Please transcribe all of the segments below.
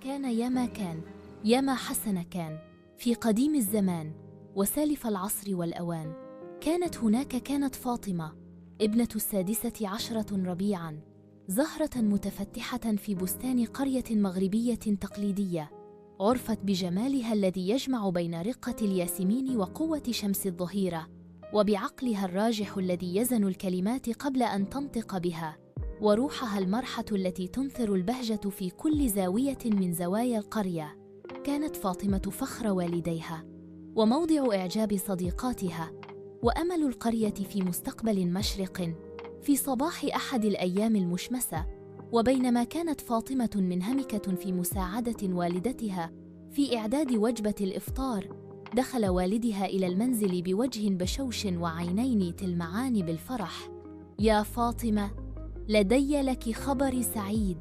كان ياما كان، ياما حسن كان، في قديم الزمان وسالف العصر والأوان. كانت فاطمة ابنة 16 ربيعاً، زهرة متفتحة في بستان قرية مغربية تقليدية، عرفت بجمالها الذي يجمع بين رقة الياسمين وقوة شمس الظهيرة، وبعقلها الراجح الذي يزن الكلمات قبل أن تنطق بها، وروحها المرحة التي تنثر البهجة في كل زاوية من زوايا القرية. كانت فاطمة فخر والديها، وموضع إعجاب صديقاتها، وأمل القرية في مستقبل مشرق. في صباح أحد الأيام المشمسة، وبينما كانت فاطمة منهمكة في مساعدة والدتها في إعداد وجبة الإفطار، دخل والدها إلى المنزل بوجه بشوش وعينين تلمعان بالفرح. يا فاطمة، لدي لك خبر سعيد،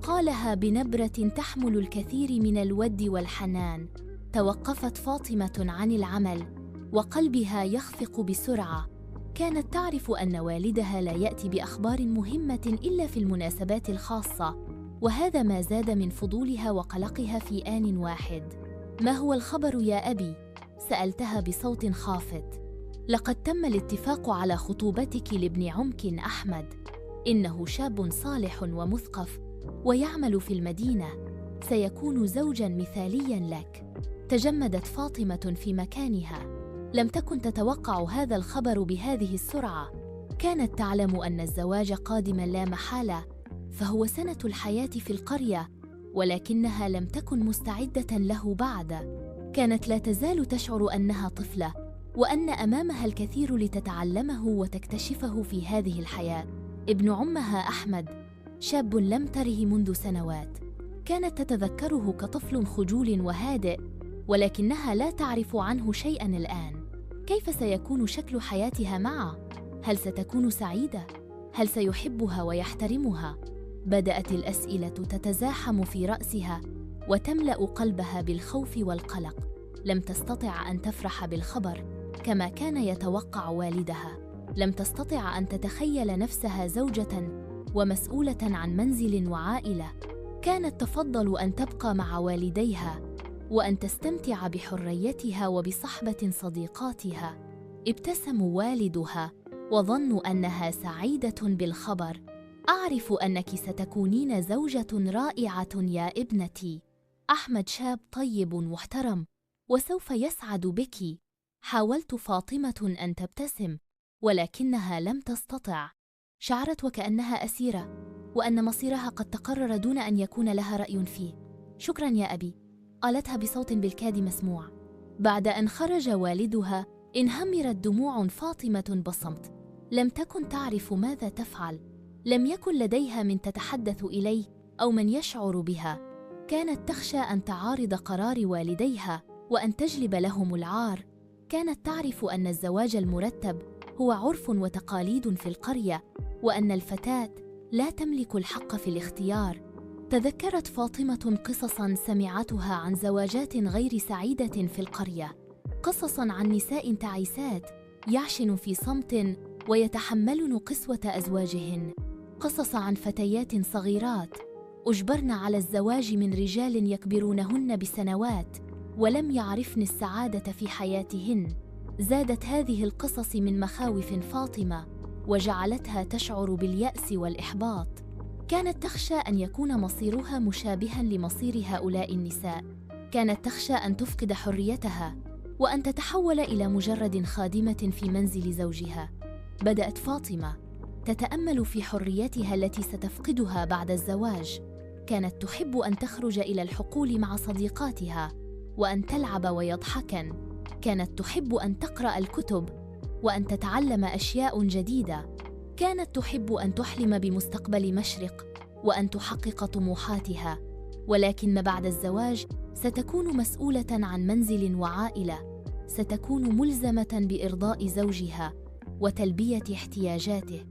قالها بنبرة تحمل الكثير من الود والحنان. توقفت فاطمة عن العمل وقلبها يخفق بسرعة. كانت تعرف أن والدها لا يأتي بأخبار مهمة إلا في المناسبات الخاصة، وهذا ما زاد من فضولها وقلقها في آن واحد. ما هو الخبر يا أبي؟ سألتها بصوت خافت. لقد تم الاتفاق على خطوبتك لابن عمك أحمد، إنه شاب صالح ومثقف ويعمل في المدينة، سيكون زوجاً مثالياً لك. تجمدت فاطمة في مكانها، لم تكن تتوقع هذا الخبر بهذه السرعة. كانت تعلم أن الزواج قادماً لا محالة، فهو سنة الحياة في القرية، ولكنها لم تكن مستعدة له بعد. كانت لا تزال تشعر أنها طفلة، وأن أمامها الكثير لتتعلمه وتكتشفه في هذه الحياة. ابن عمها أحمد شاب لم تره منذ سنوات، كانت تتذكره كطفل خجول وهادئ، ولكنها لا تعرف عنه شيئاً الآن. كيف سيكون شكل حياتها معه؟ هل ستكون سعيدة؟ هل سيحبها ويحترمها؟ بدأت الأسئلة تتزاحم في رأسها وتملأ قلبها بالخوف والقلق. لم تستطع أن تفرح بالخبر كما كان يتوقع والدها، لم تستطع أن تتخيل نفسها زوجة ومسؤولة عن منزل وعائلة. كانت تفضل أن تبقى مع والديها وأن تستمتع بحريتها وبصحبة صديقاتها. ابتسم والدها وظنوا أنها سعيدة بالخبر. أعرف أنك ستكونين زوجة رائعة يا ابنتي، أحمد شاب طيب محترم وسوف يسعد بك. حاولت فاطمة أن تبتسم، ولكنها لم تستطع. شعرت وكأنها أسيرة، وأن مصيرها قد تقرر دون أن يكون لها رأي فيه. شكرا يا أبي، قالتها بصوت بالكاد مسموع. بعد أن خرج والدها انهمرت دموع فاطمة بصمت. لم تكن تعرف ماذا تفعل، لم يكن لديها من تتحدث إليه أو من يشعر بها. كانت تخشى أن تعارض قرار والديها وأن تجلب لهم العار. كانت تعرف أن الزواج المرتب هو عرف وتقاليد في القرية، وأن الفتاة لا تملك الحق في الاختيار. تذكرت فاطمة قصصاً سمعتها عن زواجات غير سعيدة في القرية، قصصاً عن نساء تعيسات يعشن في صمت ويتحملن قسوة أزواجهن، قصص عن فتيات صغيرات أجبرن على الزواج من رجال يكبرونهن بسنوات ولم يعرفن السعادة في حياتهن. زادت هذه القصص من مخاوف فاطمة وجعلتها تشعر باليأس والإحباط. كانت تخشى أن يكون مصيرها مشابهاً لمصير هؤلاء النساء. كانت تخشى أن تفقد حريتها وأن تتحول إلى مجرد خادمة في منزل زوجها. بدأت فاطمة تتأمل في حريتها التي ستفقدها بعد الزواج. كانت تحب أن تخرج إلى الحقول مع صديقاتها وأن تلعب ويضحكن. كانت تحب أن تقرأ الكتب وأن تتعلم أشياء جديدة. كانت تحب أن تحلم بمستقبل مشرق وأن تحقق طموحاتها. ولكن ما بعد الزواج ستكون مسؤولة عن منزل وعائلة، ستكون ملزمة بإرضاء زوجها وتلبية احتياجاته.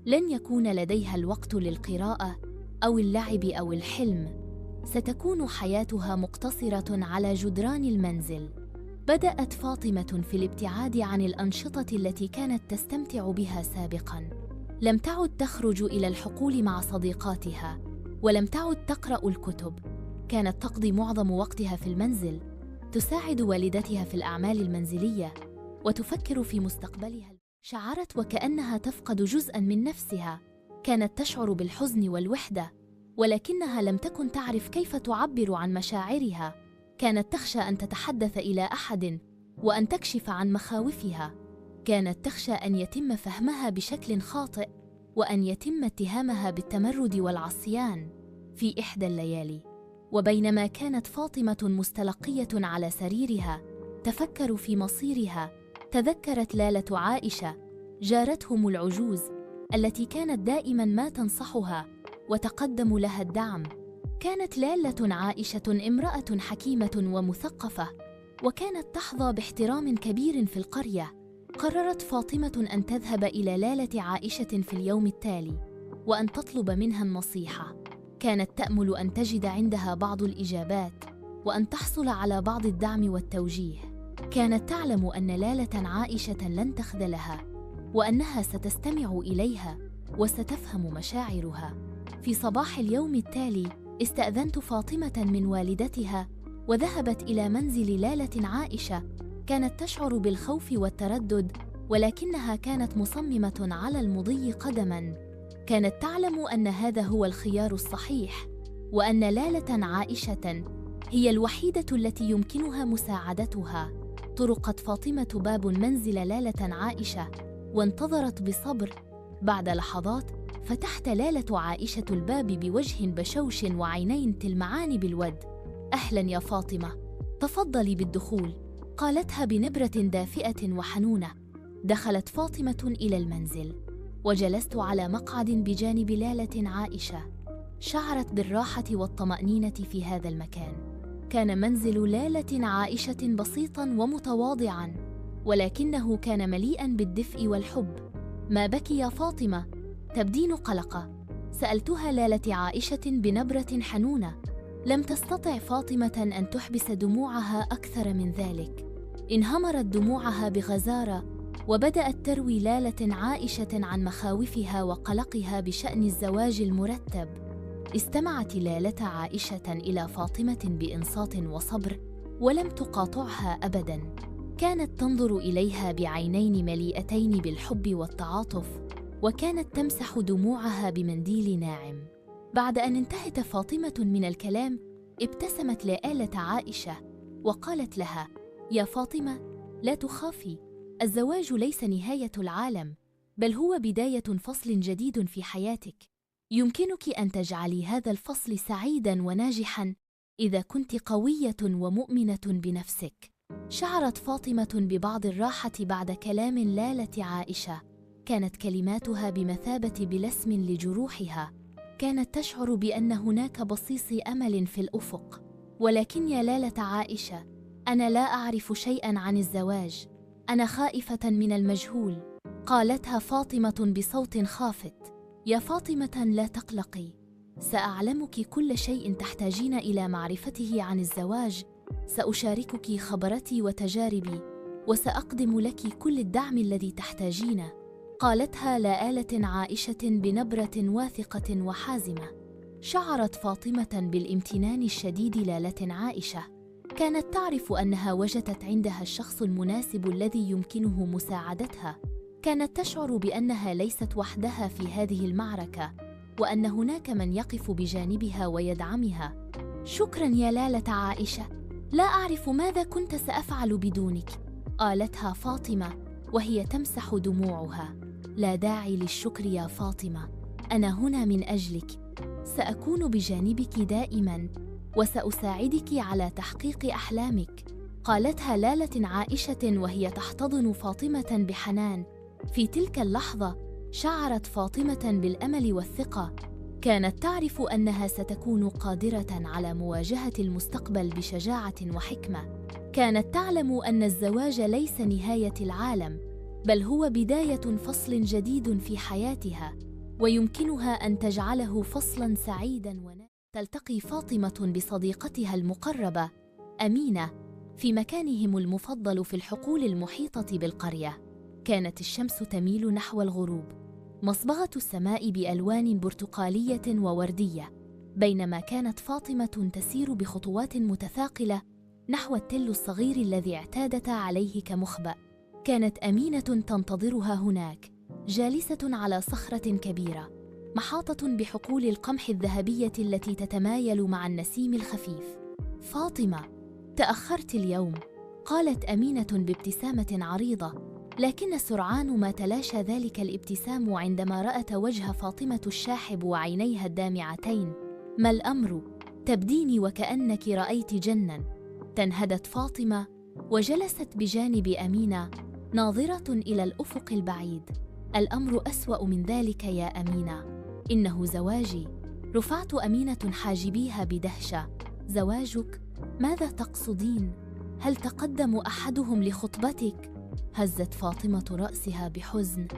لن يكون لديها الوقت للقراءة أو اللعب أو الحلم. ستكون حياتها مقتصرة على جدران المنزل. بدأت فاطمة في الابتعاد عن الأنشطة التي كانت تستمتع بها سابقاً. لم تعد تخرج إلى الحقول مع صديقاتها، ولم تعد تقرأ الكتب. كانت تقضي معظم وقتها في المنزل، تساعد والدتها في الأعمال المنزلية وتفكر في مستقبلها. شعرت وكأنها تفقد جزءاً من نفسها، كانت تشعر بالحزن والوحدة، ولكنها لم تكن تعرف كيف تعبر عن مشاعرها. كانت تخشى أن تتحدث إلى أحد وأن تكشف عن مخاوفها. كانت تخشى أن يتم فهمها بشكل خاطئ وأن يتم اتهامها بالتمرد والعصيان. في إحدى الليالي، وبينما كانت فاطمة مستلقية على سريرها تفكر في مصيرها، تذكرت لالة عائشة جارتهم العجوز التي كانت دائماً ما تنصحها وتقدم لها الدعم. كانت لالة عائشة امرأة حكيمة ومثقفة، وكانت تحظى باحترام كبير في القرية. قررت فاطمة أن تذهب إلى لالة عائشة في اليوم التالي وأن تطلب منها النصيحة. كانت تأمل أن تجد عندها بعض الإجابات وأن تحصل على بعض الدعم والتوجيه. كانت تعلم أن لالة عائشة لن تخذلها وأنها ستستمع إليها وستفهم مشاعرها. في صباح اليوم التالي استأذنت فاطمة من والدتها وذهبت إلى منزل لالة عائشة. كانت تشعر بالخوف والتردد، ولكنها كانت مصممة على المضي قدماً. كانت تعلم أن هذا هو الخيار الصحيح، وأن لالة عائشة هي الوحيدة التي يمكنها مساعدتها. طرقت فاطمة باب منزل لالة عائشة وانتظرت بصبر. بعد لحظات فتحت لالة عائشة الباب بوجه بشوش وعينين تلمعان بالود. أهلاً يا فاطمة، تفضلي بالدخول، قالتها بنبرة دافئة وحنونة. دخلت فاطمة إلى المنزل وجلست على مقعد بجانب لالة عائشة. شعرت بالراحة والطمأنينة في هذا المكان. كان منزل لالة عائشة بسيطاً ومتواضعاً، ولكنه كان مليئاً بالدفء والحب. ما بك يا فاطمة؟ تبدين قلقة، سألتها لالة عائشة بنبرة حنونة. لم تستطع فاطمة أن تحبس دموعها أكثر من ذلك. انهمرت دموعها بغزارة وبدأت تروي لالة عائشة عن مخاوفها وقلقها بشأن الزواج المرتب. استمعت لالة عائشة إلى فاطمة بإنصات وصبر ولم تقاطعها أبداً. كانت تنظر إليها بعينين مليئتين بالحب والتعاطف، وكانت تمسح دموعها بمنديل ناعم. بعد أن انتهت فاطمة من الكلام ابتسمت لآلة عائشة وقالت لها: يا فاطمة، لا تخافي، الزواج ليس نهاية العالم، بل هو بداية فصل جديد في حياتك. يمكنك أن تجعلي هذا الفصل سعيداً وناجحاً إذا كنت قوية ومؤمنة بنفسك. شعرت فاطمة ببعض الراحة بعد كلام لالة عائشة. كانت كلماتها بمثابة بلسم لجروحها. كانت تشعر بأن هناك بصيص أمل في الأفق. ولكن يا لالة عائشة، أنا لا أعرف شيئاً عن الزواج، أنا خائفة من المجهول، قالتها فاطمة بصوت خافت. يا فاطمة، لا تقلقي، سأعلمك كل شيء تحتاجين إلى معرفته عن الزواج. سأشاركك خبرتي وتجاربي، وسأقدم لك كل الدعم الذي تحتاجينه، قالتها لآلة عائشة بنبرة واثقة وحازمة. شعرت فاطمة بالامتنان الشديد لالة عائشة. كانت تعرف أنها وجدت عندها الشخص المناسب الذي يمكنه مساعدتها. كانت تشعر بأنها ليست وحدها في هذه المعركة، وأن هناك من يقف بجانبها ويدعمها. شكراً يا لالة عائشة، لا أعرف ماذا كنت سأفعل بدونك، قالتها فاطمة وهي تمسح دموعها. لا داعي للشكر يا فاطمة، أنا هنا من أجلك، سأكون بجانبك دائماً وسأساعدك على تحقيق أحلامك، قالتها لالة عائشة وهي تحتضن فاطمة بحنان. في تلك اللحظة شعرت فاطمة بالأمل والثقة. كانت تعرف أنها ستكون قادرة على مواجهة المستقبل بشجاعة وحكمة. كانت تعلم أن الزواج ليس نهاية العالم، بل هو بداية فصل جديد في حياتها، ويمكنها أن تجعله فصلاً سعيداً. تلتقي فاطمة بصديقتها المقربة أمينة في مكانهم المفضل في الحقول المحيطة بالقرية. كانت الشمس تميل نحو الغروب، مصبغة السماء بألوان برتقالية ووردية. بينما كانت فاطمة تسير بخطوات متثاقلة نحو التل الصغير الذي اعتادت عليه كمخبأ، كانت أمينة تنتظرها هناك، جالسة على صخرة كبيرة محاطة بحقول القمح الذهبية التي تتمايل مع النسيم الخفيف. فاطمة، تأخرت اليوم، قالت أمينة بابتسامة عريضة، لكن سرعان ما تلاشى ذلك الابتسام عندما رأت وجه فاطمة الشاحب وعينيها الدامعتين. ما الأمر؟ تبديني وكأنك رأيت جناً. تنهدت فاطمة وجلست بجانب أمينة ناظرة إلى الأفق البعيد. الأمر أسوأ من ذلك يا أمينة، إنه زواجي. رفعت أمينة حاجبيها بدهشة. زواجك؟ ماذا تقصدين؟ هل تقدم أحدهم لخطبتك؟ هزت فاطمة رأسها بحزن.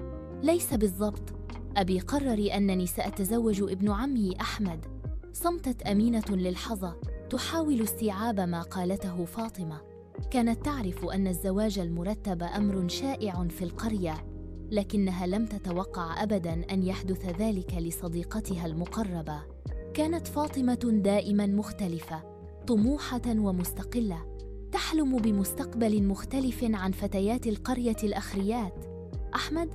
ليس بالضبط، أبي قرر أنني سأتزوج ابن عمي أحمد. صمتت أمينة للحظة تحاول استيعاب ما قالته فاطمة. كانت تعرف أن الزواج المرتب أمر شائع في القرية، لكنها لم تتوقع أبداً أن يحدث ذلك لصديقتها المقربة. كانت فاطمة دائماً مختلفة، طموحة ومستقلة، تحلم بمستقبل مختلف عن فتيات القرية الأخريات. أحمد؟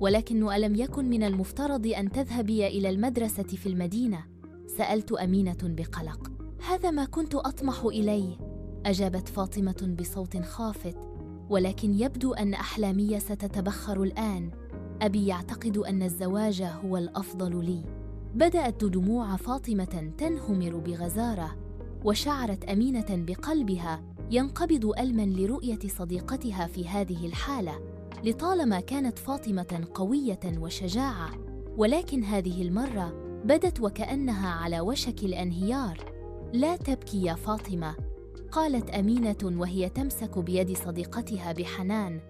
ولكن ألم يكن من المفترض أن تذهبي إلى المدرسة في المدينة؟ سألت أمينة بقلق. هذا ما كنت أطمح إليه، أجابت فاطمة بصوت خافت، ولكن يبدو أن أحلامي ستتبخر الآن. أبي يعتقد أن الزواج هو الأفضل لي. بدأت دموع فاطمة تنهمر بغزارة، وشعرت أمينة بقلبها ينقبض ألماً لرؤية صديقتها في هذه الحالة. لطالما كانت فاطمة قوية وشجاعة، ولكن هذه المرة بدت وكأنها على وشك الانهيار. لا تبكي يا فاطمة، قالت أمينة وهي تمسك بيد صديقتها بحنان.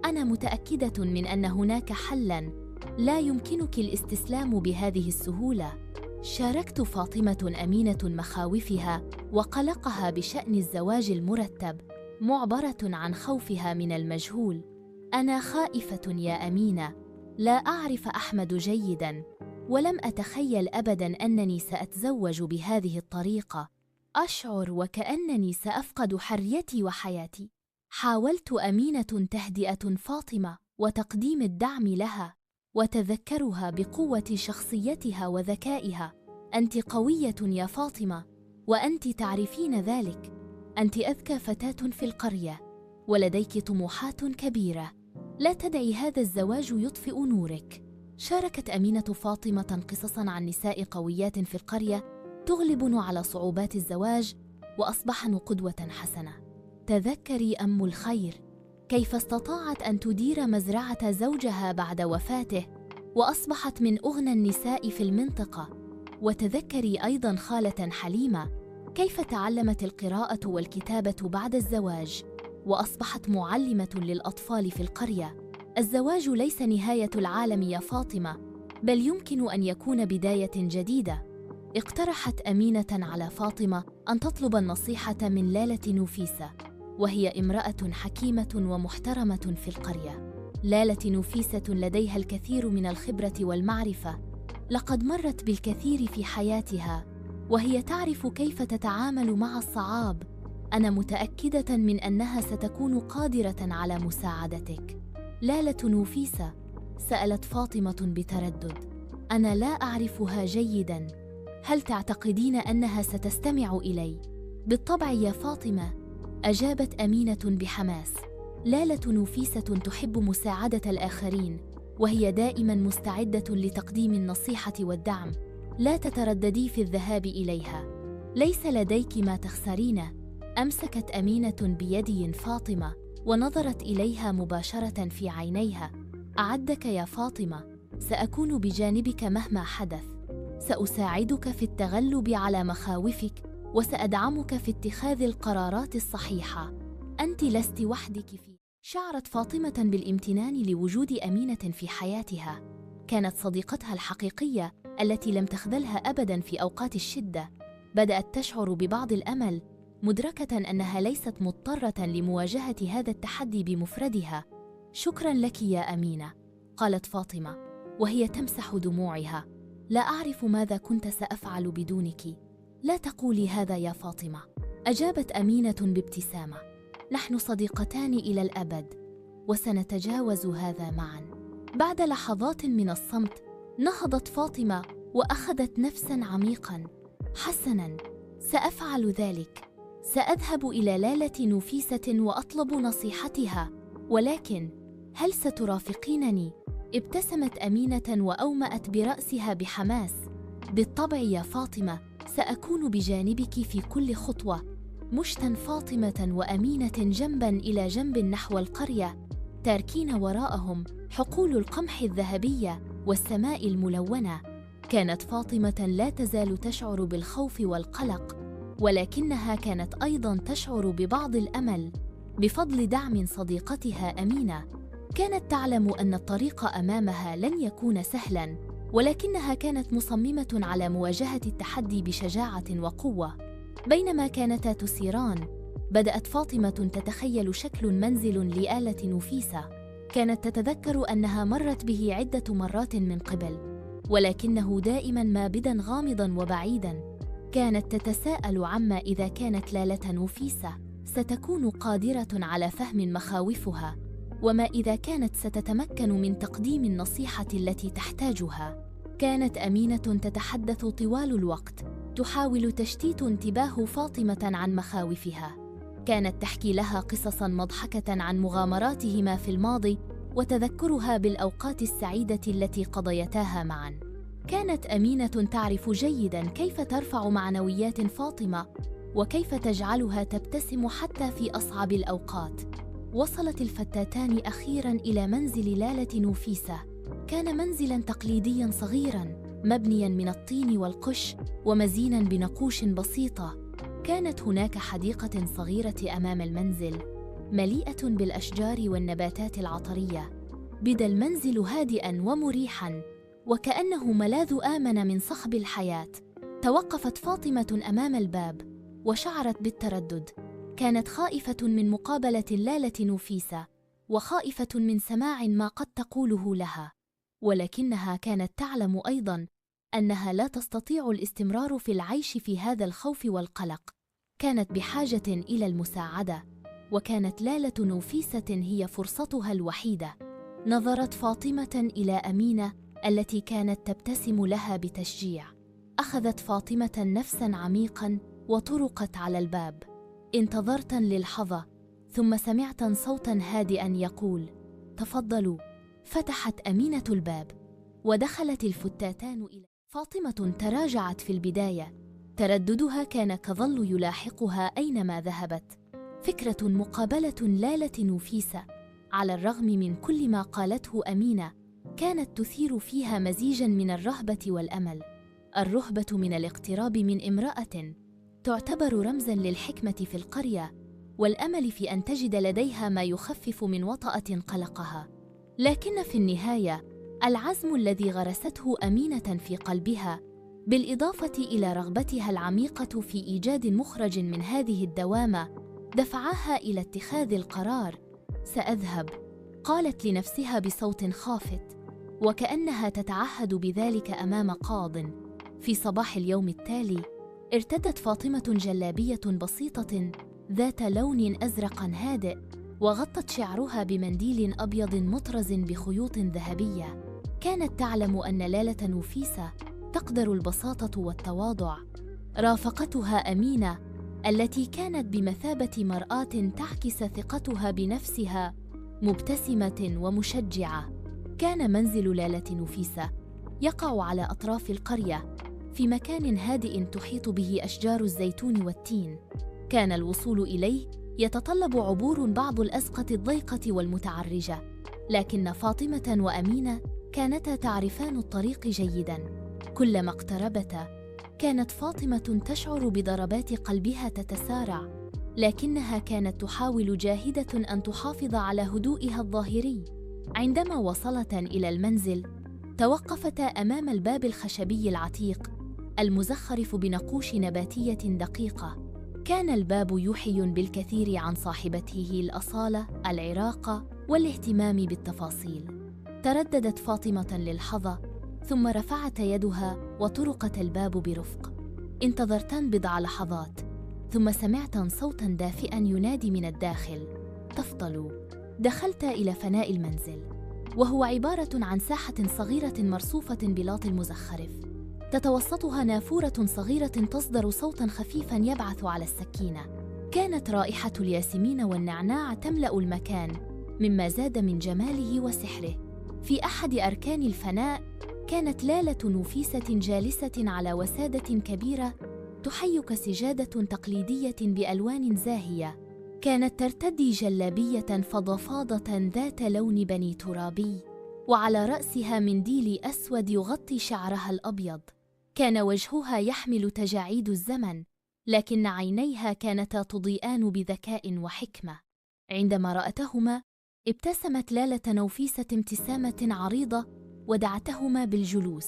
أنا متأكدة من أن هناك حلاً، لا يمكنك الاستسلام بهذه السهولة. شاركت فاطمة أمينة مخاوفها وقلقها بشأن الزواج المرتب، معبرة عن خوفها من المجهول. أنا خائفة يا أمينة، لا أعرف أحمد جيداً، ولم أتخيل أبداً أنني سأتزوج بهذه الطريقة. أشعر وكأنني سأفقد حريتي وحياتي. حاولت أمينة تهدئة فاطمة وتقديم الدعم لها، وتذكرها بقوة شخصيتها وذكائها. أنت قوية يا فاطمة، وأنت تعرفين ذلك. أنت أذكى فتاة في القرية، ولديك طموحات كبيرة. لا تدعي هذا الزواج يطفئ نورك. شاركت أمينة فاطمة قصصاً عن نساء قويات في القرية تغلبن على صعوبات الزواج وأصبحن قدوة حسنة. تذكري أم الخير كيف استطاعت أن تدير مزرعة زوجها بعد وفاته وأصبحت من أغنى النساء في المنطقة. وتذكري أيضاً خالة حليمة كيف تعلمت القراءة والكتابة بعد الزواج وأصبحت معلمة للأطفال في القرية. الزواج ليس نهاية العالم يا فاطمة، بل يمكن أن يكون بداية جديدة. اقترحت أمينة على فاطمة أن تطلب النصيحة من لالة نوفيسة، وهي امرأة حكيمة ومحترمة في القرية. لالة نوفيسة لديها الكثير من الخبرة والمعرفة، لقد مرت بالكثير في حياتها، وهي تعرف كيف تتعامل مع الصعاب. أنا متأكدة من أنها ستكون قادرة على مساعدتك. لالة نوفيسة؟ سألت فاطمة بتردد. أنا لا أعرفها جيداً. هل تعتقدين أنها ستستمع إلي؟ بالطبع يا فاطمة، أجابت أمينة بحماس. لالة نوفيسة تحب مساعدة الآخرين، وهي دائماً مستعدة لتقديم النصيحة والدعم. لا تترددي في الذهاب إليها، ليس لديك ما تخسرينه. أمسكت أمينة بيد فاطمة ونظرت إليها مباشرة في عينيها. أعدك يا فاطمة، سأكون بجانبك مهما حدث. سأساعدك في التغلب على مخاوفك، وسأدعمك في اتخاذ القرارات الصحيحة. أنت لست وحدك في. شعرت فاطمة بالامتنان لوجود أمينة في حياتها. كانت صديقتها الحقيقية التي لم تخذلها أبداً في أوقات الشدة. بدأت تشعر ببعض الأمل، مدركة أنها ليست مضطرة لمواجهة هذا التحدي بمفردها. شكراً لك يا أمينة، قالت فاطمة وهي تمسح دموعها. لا أعرف ماذا كنت سأفعل بدونك. لا تقولي هذا يا فاطمة. أجابت أمينة بابتسامة: نحن صديقتان إلى الأبد، وسنتجاوز هذا معا. بعد لحظات من الصمت نهضت فاطمة وأخذت نفساً عميقاً. حسناً، سأفعل ذلك. سأذهب إلى لالة نفيسة وأطلب نصيحتها، ولكن هل سترافقينني؟ ابتسمت أمينة وأومأت برأسها بحماس. بالطبع يا فاطمة، سأكون بجانبك في كل خطوة. مشتاً فاطمة وأمينة جنباً إلى جنب نحو القرية، تاركين وراءهم حقول القمح الذهبية والسماء الملونة. كانت فاطمة لا تزال تشعر بالخوف والقلق، ولكنها كانت أيضاً تشعر ببعض الأمل بفضل دعم صديقتها أمينة. كانت تعلم أن الطريق أمامها لن يكون سهلاً، ولكنها كانت مصممة على مواجهة التحدي بشجاعة وقوة. بينما كانتا تسيران، بدأت فاطمة تتخيل شكل منزل لآلة نفيسة. كانت تتذكر أنها مرت به عدة مرات من قبل، ولكنه دائماً ما بدا غامضاً وبعيداً. كانت تتساءل عما إذا كانت لالة نفيسة ستكون قادرة على فهم مخاوفها، وما إذا كانت ستتمكن من تقديم النصيحة التي تحتاجها. كانت أمينة تتحدث طوال الوقت، تحاول تشتيت انتباه فاطمة عن مخاوفها. كانت تحكي لها قصصاً مضحكة عن مغامراتهما في الماضي، وتذكرها بالأوقات السعيدة التي قضيتاها معاً. كانت أمينة تعرف جيداً كيف ترفع معنويات فاطمة، وكيف تجعلها تبتسم حتى في أصعب الأوقات. وصلت الفتاتان أخيراً إلى منزل لالة نفيسة. كان منزلاً تقليدياً صغيراً، مبنياً من الطين والقش ومزيناً بنقوش بسيطة. كانت هناك حديقة صغيرة أمام المنزل، مليئة بالأشجار والنباتات العطرية. بدا المنزل هادئاً ومريحاً، وكأنه ملاذ آمن من صخب الحياة. توقفت فاطمة أمام الباب وشعرت بالتردد. كانت خائفة من مقابلة لالة نفيسة، وخائفة من سماع ما قد تقوله لها، ولكنها كانت تعلم أيضاً أنها لا تستطيع الاستمرار في العيش في هذا الخوف والقلق. كانت بحاجة إلى المساعدة، وكانت لالة نفيسة هي فرصتها الوحيدة. نظرت فاطمة إلى أمينة التي كانت تبتسم لها بتشجيع. أخذت فاطمة نفساً عميقاً وطرقت على الباب. انتظرت للحظة، ثم سمعت صوتاً هادئاً يقول: تفضلوا. فتحت أمينة الباب ودخلت الفتاتان إلى فاطمة. تراجعت في البداية، ترددها كان كظل يلاحقها أينما ذهبت. فكرة مقابلة لالة نفيسة، على الرغم من كل ما قالته أمينة، كانت تثير فيها مزيجاً من الرهبة والأمل. الرهبة من الاقتراب من امرأة تعتبر رمزاً للحكمة في القرية، والأمل في أن تجد لديها ما يخفف من وطأة قلقها. لكن في النهاية، العزم الذي غرسته أمينة في قلبها، بالإضافة إلى رغبتها العميقة في إيجاد مخرج من هذه الدوامة، دفعها إلى اتخاذ القرار. سأذهب، قالت لنفسها بصوت خافت، وكأنها تتعهد بذلك أمام قاضٍ. في صباح اليوم التالي، ارتدت فاطمة جلابية بسيطة ذات لون أزرق هادئ، وغطت شعرها بمنديل أبيض مطرز بخيوط ذهبية. كانت تعلم أن لالة نفيسة تقدر البساطة والتواضع. رافقتها أمينة التي كانت بمثابة مرآة تعكس ثقتها بنفسها، مبتسمة ومشجعة. كان منزل لالة نفيسة يقع على أطراف القرية، في مكان هادئ تحيط به أشجار الزيتون والتين. كان الوصول إليه يتطلب عبور بعض الأزقة الضيقة والمتعرجة، لكن فاطمة وأمينة كانتا تعرفان الطريق جيداً. كلما اقتربتا، كانت فاطمة تشعر بضربات قلبها تتسارع، لكنها كانت تحاول جاهدة أن تحافظ على هدوئها الظاهري. عندما وصلتا إلى المنزل، توقفتا أمام الباب الخشبي العتيق المزخرف بنقوش نباتية دقيقة. كان الباب يوحي بالكثير عن صاحبته: الأصالة، العراقة، والاهتمام بالتفاصيل. ترددت فاطمة للحظة، ثم رفعت يدها وطرقت الباب برفق. انتظرتن بضع لحظات، ثم سمعتن صوتاً دافئاً ينادي من الداخل: تفضلوا. دخلت إلى فناء المنزل، وهو عبارة عن ساحة صغيرة مرصوفة بلاط المزخرف، تتوسطها نافورة صغيرة تصدر صوتاً خفيفاً يبعث على السكينة. كانت رائحة الياسمين والنعناع تملأ المكان، مما زاد من جماله وسحره. في أحد أركان الفناء كانت لالة نوفيسة جالسة على وسادة كبيرة تحيك سجادة تقليدية بألوان زاهية. كانت ترتدي جلابية فضفاضة ذات لون بني ترابي، وعلى رأسها منديل أسود يغطي شعرها الأبيض. كان وجهها يحمل تجاعيد الزمن، لكن عينيها كانتا تضيئان بذكاء وحكمة. عندما رأتهما ابتسمت لالة نوفيسة ابتسامة عريضة ودعتهما بالجلوس.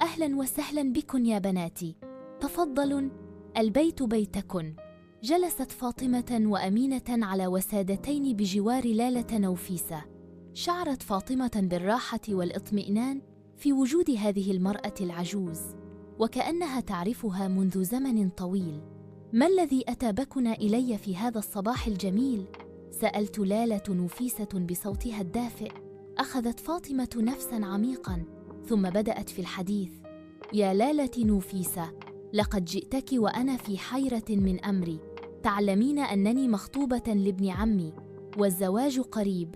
أهلاً وسهلاً بكن يا بناتي، تفضلوا، البيت بيتكن. جلست فاطمة وأمينة على وسادتين بجوار لالة نوفيسة. شعرت فاطمة بالراحة والاطمئنان في وجود هذه المرأة العجوز، وكأنها تعرفها منذ زمن طويل. ما الذي أتى بكنا إلي في هذا الصباح الجميل؟ سألت لالة نوفيسة بصوتها الدافئ. أخذت فاطمة نفساً عميقاً، ثم بدأت في الحديث: يا لالة نوفيسة، لقد جئتك وأنا في حيرة من أمري. تعلمين أنني مخطوبة لابن عمي، والزواج قريب،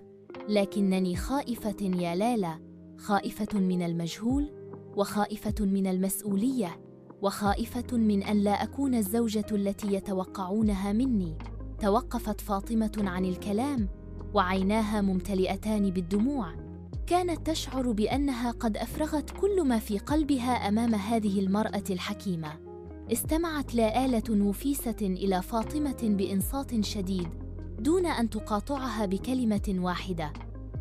لكنني خائفة يا لالة، خائفة من المجهول، وخائفة من المسؤولية، وخائفة من أن لا أكون الزوجة التي يتوقعونها مني. توقفت فاطمة عن الكلام، وعيناها ممتلئتان بالدموع. كانت تشعر بأنها قد أفرغت كل ما في قلبها أمام هذه المرأة الحكيمة. استمعت لآلة نوفيسة إلى فاطمة بإنصات شديد، دون أن تقاطعها بكلمة واحدة.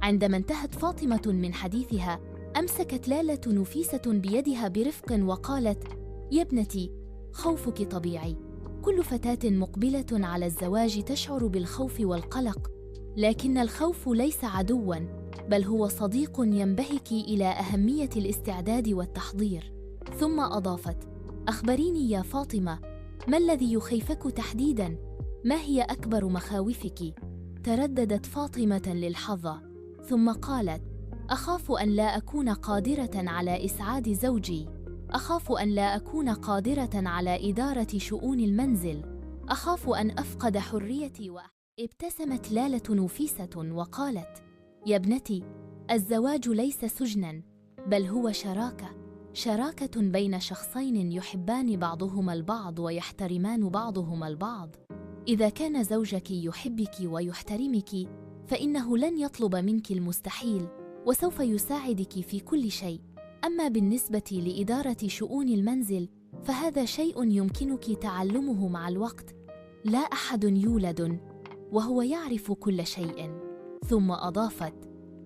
عندما انتهت فاطمة من حديثها، أمسكت لالة نوفيسة بيدها برفق وقالت: يا ابنتي، خوفك طبيعي. كل فتاة مقبلة على الزواج تشعر بالخوف والقلق، لكن الخوف ليس عدواً، بل هو صديق ينبهك إلى أهمية الاستعداد والتحضير. ثم أضافت: أخبريني يا فاطمة، ما الذي يخيفك تحديداً؟ ما هي أكبر مخاوفك؟ ترددت فاطمة للحظة، ثم قالت: أخاف أن لا أكون قادرة على إسعاد زوجي، أخاف أن لا أكون قادرة على إدارة شؤون المنزل، أخاف أن أفقد حريتي. ابتسمت لالة نوفيسة وقالت: يا ابنتي، الزواج ليس سجناً، بل هو شراكة بين شخصين يحبان بعضهما البعض ويحترمان بعضهما البعض. إذا كان زوجك يحبك ويحترمك، فإنه لن يطلب منك المستحيل، وسوف يساعدك في كل شيء. أما بالنسبة لإدارة شؤون المنزل، فهذا شيء يمكنك تعلمه مع الوقت. لا أحد يولد وهو يعرف كل شيء. ثم أضافت: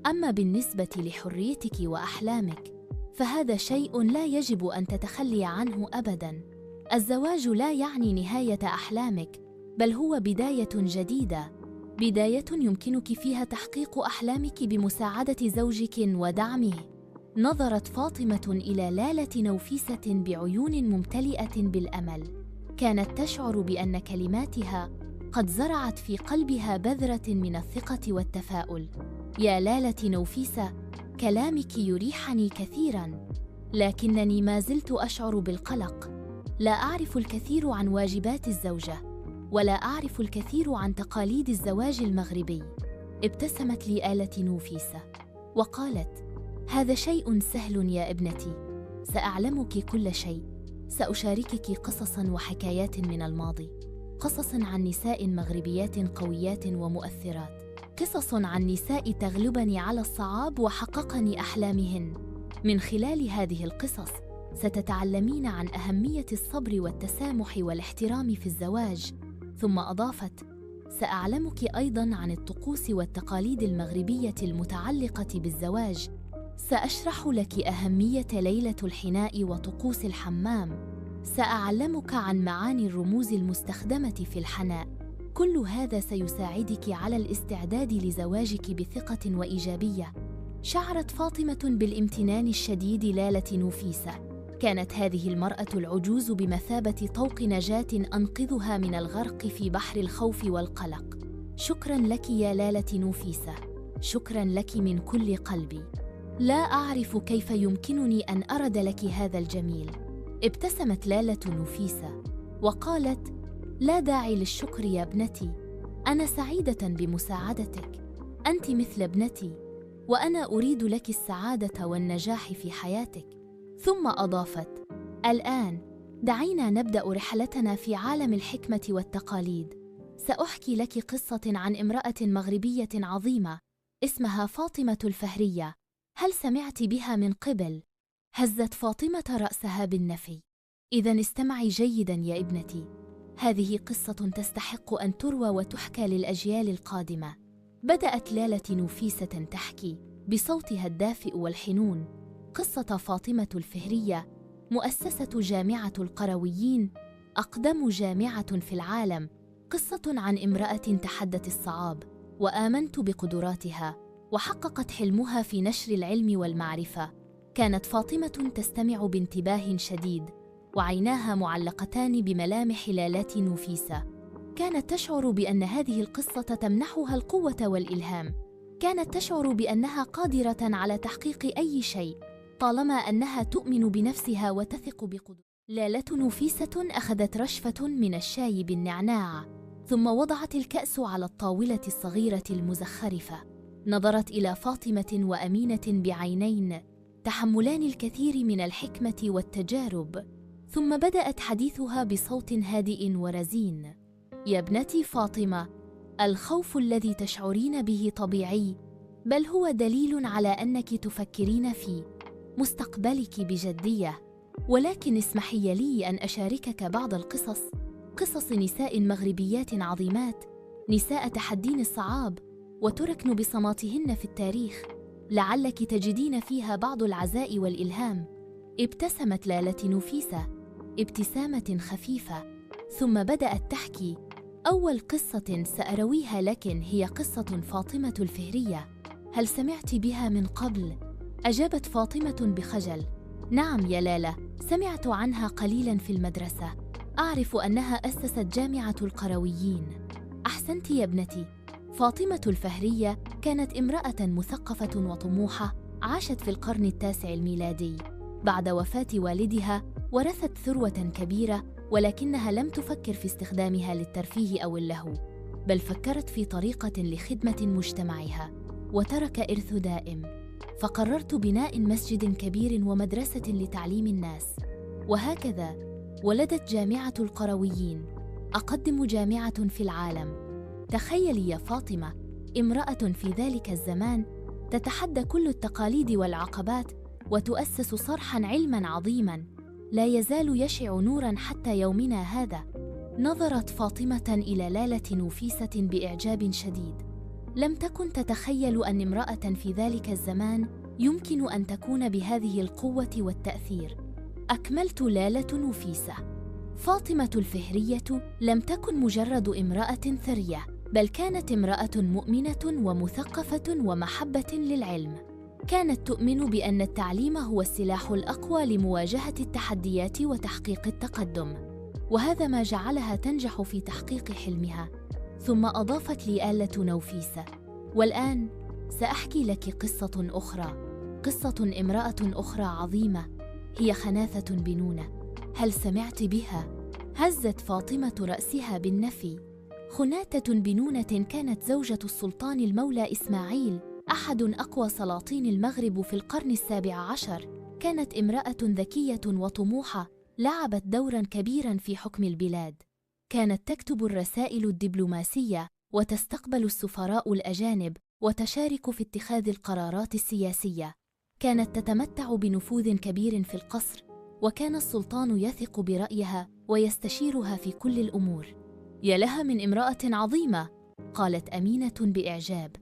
أما بالنسبة لحريتك وأحلامك، فهذا شيء لا يجب أن تتخلي عنه أبداً. الزواج لا يعني نهاية أحلامك، بل هو بداية جديدة، بداية يمكنك فيها تحقيق أحلامك بمساعدة زوجك ودعمه. نظرت فاطمة إلى لالة نوفيسة بعيون ممتلئة بالأمل. كانت تشعر بأن كلماتها قد زرعت في قلبها بذرة من الثقة والتفاؤل. يا لالة نوفيسة، كلامك يريحني كثيراً، لكنني ما زلت أشعر بالقلق. لا أعرف الكثير عن واجبات الزوجة، ولا أعرف الكثير عن تقاليد الزواج المغربي. ابتسمت لي آلة نوفيسة وقالت: هذا شيء سهل يا ابنتي، سأعلمك كل شيء. سأشاركك قصصاً وحكايات من الماضي، قصصاً عن نساء مغربيات قويات ومؤثرات، قصص عن نساء تغلبني على الصعاب وحققني أحلامهن. من خلال هذه القصص ستتعلمين عن أهمية الصبر والتسامح والاحترام في الزواج. ثم أضافت: سأعلمك أيضاً عن الطقوس والتقاليد المغربية المتعلقة بالزواج. سأشرح لك أهمية ليلة الحناء وطقوس الحمام. سأعلمك عن معاني الرموز المستخدمة في الحناء. كل هذا سيساعدك على الاستعداد لزواجك بثقة وإيجابية. شعرت فاطمة بالامتنان الشديد لالة نوفيسة. كانت هذه المرأة العجوز بمثابة طوق نجاة أنقذها من الغرق في بحر الخوف والقلق. شكراً لك يا لالة نوفيسة، شكراً لك من كل قلبي. لا أعرف كيف يمكنني أن أرد لك هذا الجميل. ابتسمت لالة نوفيسة وقالت: لا داعي للشكر يا ابنتي، أنا سعيدة بمساعدتك، أنت مثل ابنتي، وأنا أريد لك السعادة والنجاح في حياتك. ثم أضافت: الآن دعينا نبدأ رحلتنا في عالم الحكمة والتقاليد. سأحكي لك قصة عن امرأة مغربية عظيمة اسمها فاطمة الفهرية. هل سمعت بها من قبل؟ هزت فاطمة رأسها بالنفي. إذن استمعي جيداً يا ابنتي، هذه قصة تستحق أن تروى وتحكى للأجيال القادمة. بدأت لالة نوفيسة تحكي بصوتها الدافئ والحنون قصة فاطمة الفهرية، مؤسسة جامعة القرويين، أقدم جامعة في العالم. قصة عن امرأة تحدت الصعاب وآمنت بقدراتها وحققت حلمها في نشر العلم والمعرفة. كانت فاطمة تستمع بانتباه شديد وعيناها معلقتان بملامح لالة نوفيسة. كانت تشعر بأن هذه القصة تمنحها القوة والإلهام. كانت تشعر بأنها قادرة على تحقيق أي شيء طالما أنها تؤمن بنفسها وتثق بقدرتها. لالة نوفيسة أخذت رشفة من الشاي بالنعناع، ثم وضعت الكأس على الطاولة الصغيرة المزخرفة. نظرت إلى فاطمة وأمينة بعينين تحملان الكثير من الحكمة والتجارب، ثم بدأت حديثها بصوت هادئ ورزين: يا ابنتي فاطمة، الخوف الذي تشعرين به طبيعي، بل هو دليل على أنك تفكرين في مستقبلك بجدية. ولكن اسمحي لي أن أشاركك بعض القصص، قصص نساء مغربيات عظيمات، نساء تحدين الصعاب وتركن بصماتهن في التاريخ، لعلك تجدين فيها بعض العزاء والإلهام. ابتسمت لالة نوفيسة ابتسامة خفيفة، ثم بدأت تحكي: أول قصة سأرويها لك هي قصة فاطمة الفهرية. هل سمعت بها من قبل؟ أجابت فاطمة بخجل: نعم يا لالة، سمعت عنها قليلاً في المدرسة. أعرف أنها أسست جامعة القرويين. أحسنت يا ابنتي. فاطمة الفهرية كانت امرأة مثقفة وطموحة، عاشت في القرن التاسع الميلادي. بعد وفاة والدها ورثت ثروة كبيرة، ولكنها لم تفكر في استخدامها للترفيه أو اللهو، بل فكرت في طريقة لخدمة مجتمعها وترك إرث دائم. فقررت بناء مسجد كبير ومدرسة لتعليم الناس، وهكذا ولدت جامعة القرويين، أقدم جامعة في العالم. تخيلي يا فاطمة، امرأة في ذلك الزمان تتحدى كل التقاليد والعقبات وتؤسس صرحاً علماً عظيماً لا يزال يشع نوراً حتى يومنا هذا. نظرت فاطمة إلى لالة نوفيسة بإعجاب شديد. لم تكن تتخيل أن امرأة في ذلك الزمان يمكن أن تكون بهذه القوة والتأثير. أكملت لالة نوفيسة: فاطمة الفهرية لم تكن مجرد امرأة ثرية، بل كانت امرأة مؤمنة ومثقفة ومحبة للعلم. كانت تؤمن بأن التعليم هو السلاح الأقوى لمواجهة التحديات وتحقيق التقدم، وهذا ما جعلها تنجح في تحقيق حلمها. ثم أضافت لي آلة نوفيسة: والآن سأحكي لك قصة أخرى، قصة امرأة أخرى عظيمة، هي خناثة بنونة. هل سمعت بها؟ هزت فاطمة رأسها بالنفي. خناثة بنونة كانت زوجة السلطان المولى إسماعيل، أحد أقوى سلاطين المغرب في القرن السابع عشر. كانت امرأة ذكية وطموحة، لعبت دورا كبيرا في حكم البلاد. كانت تكتب الرسائل الدبلوماسية وتستقبل السفراء الأجانب وتشارك في اتخاذ القرارات السياسية. كانت تتمتع بنفوذ كبير في القصر، وكان السلطان يثق برأيها ويستشيرها في كل الأمور. يا لها من امرأة عظيمة، قالت أمينة بإعجاب.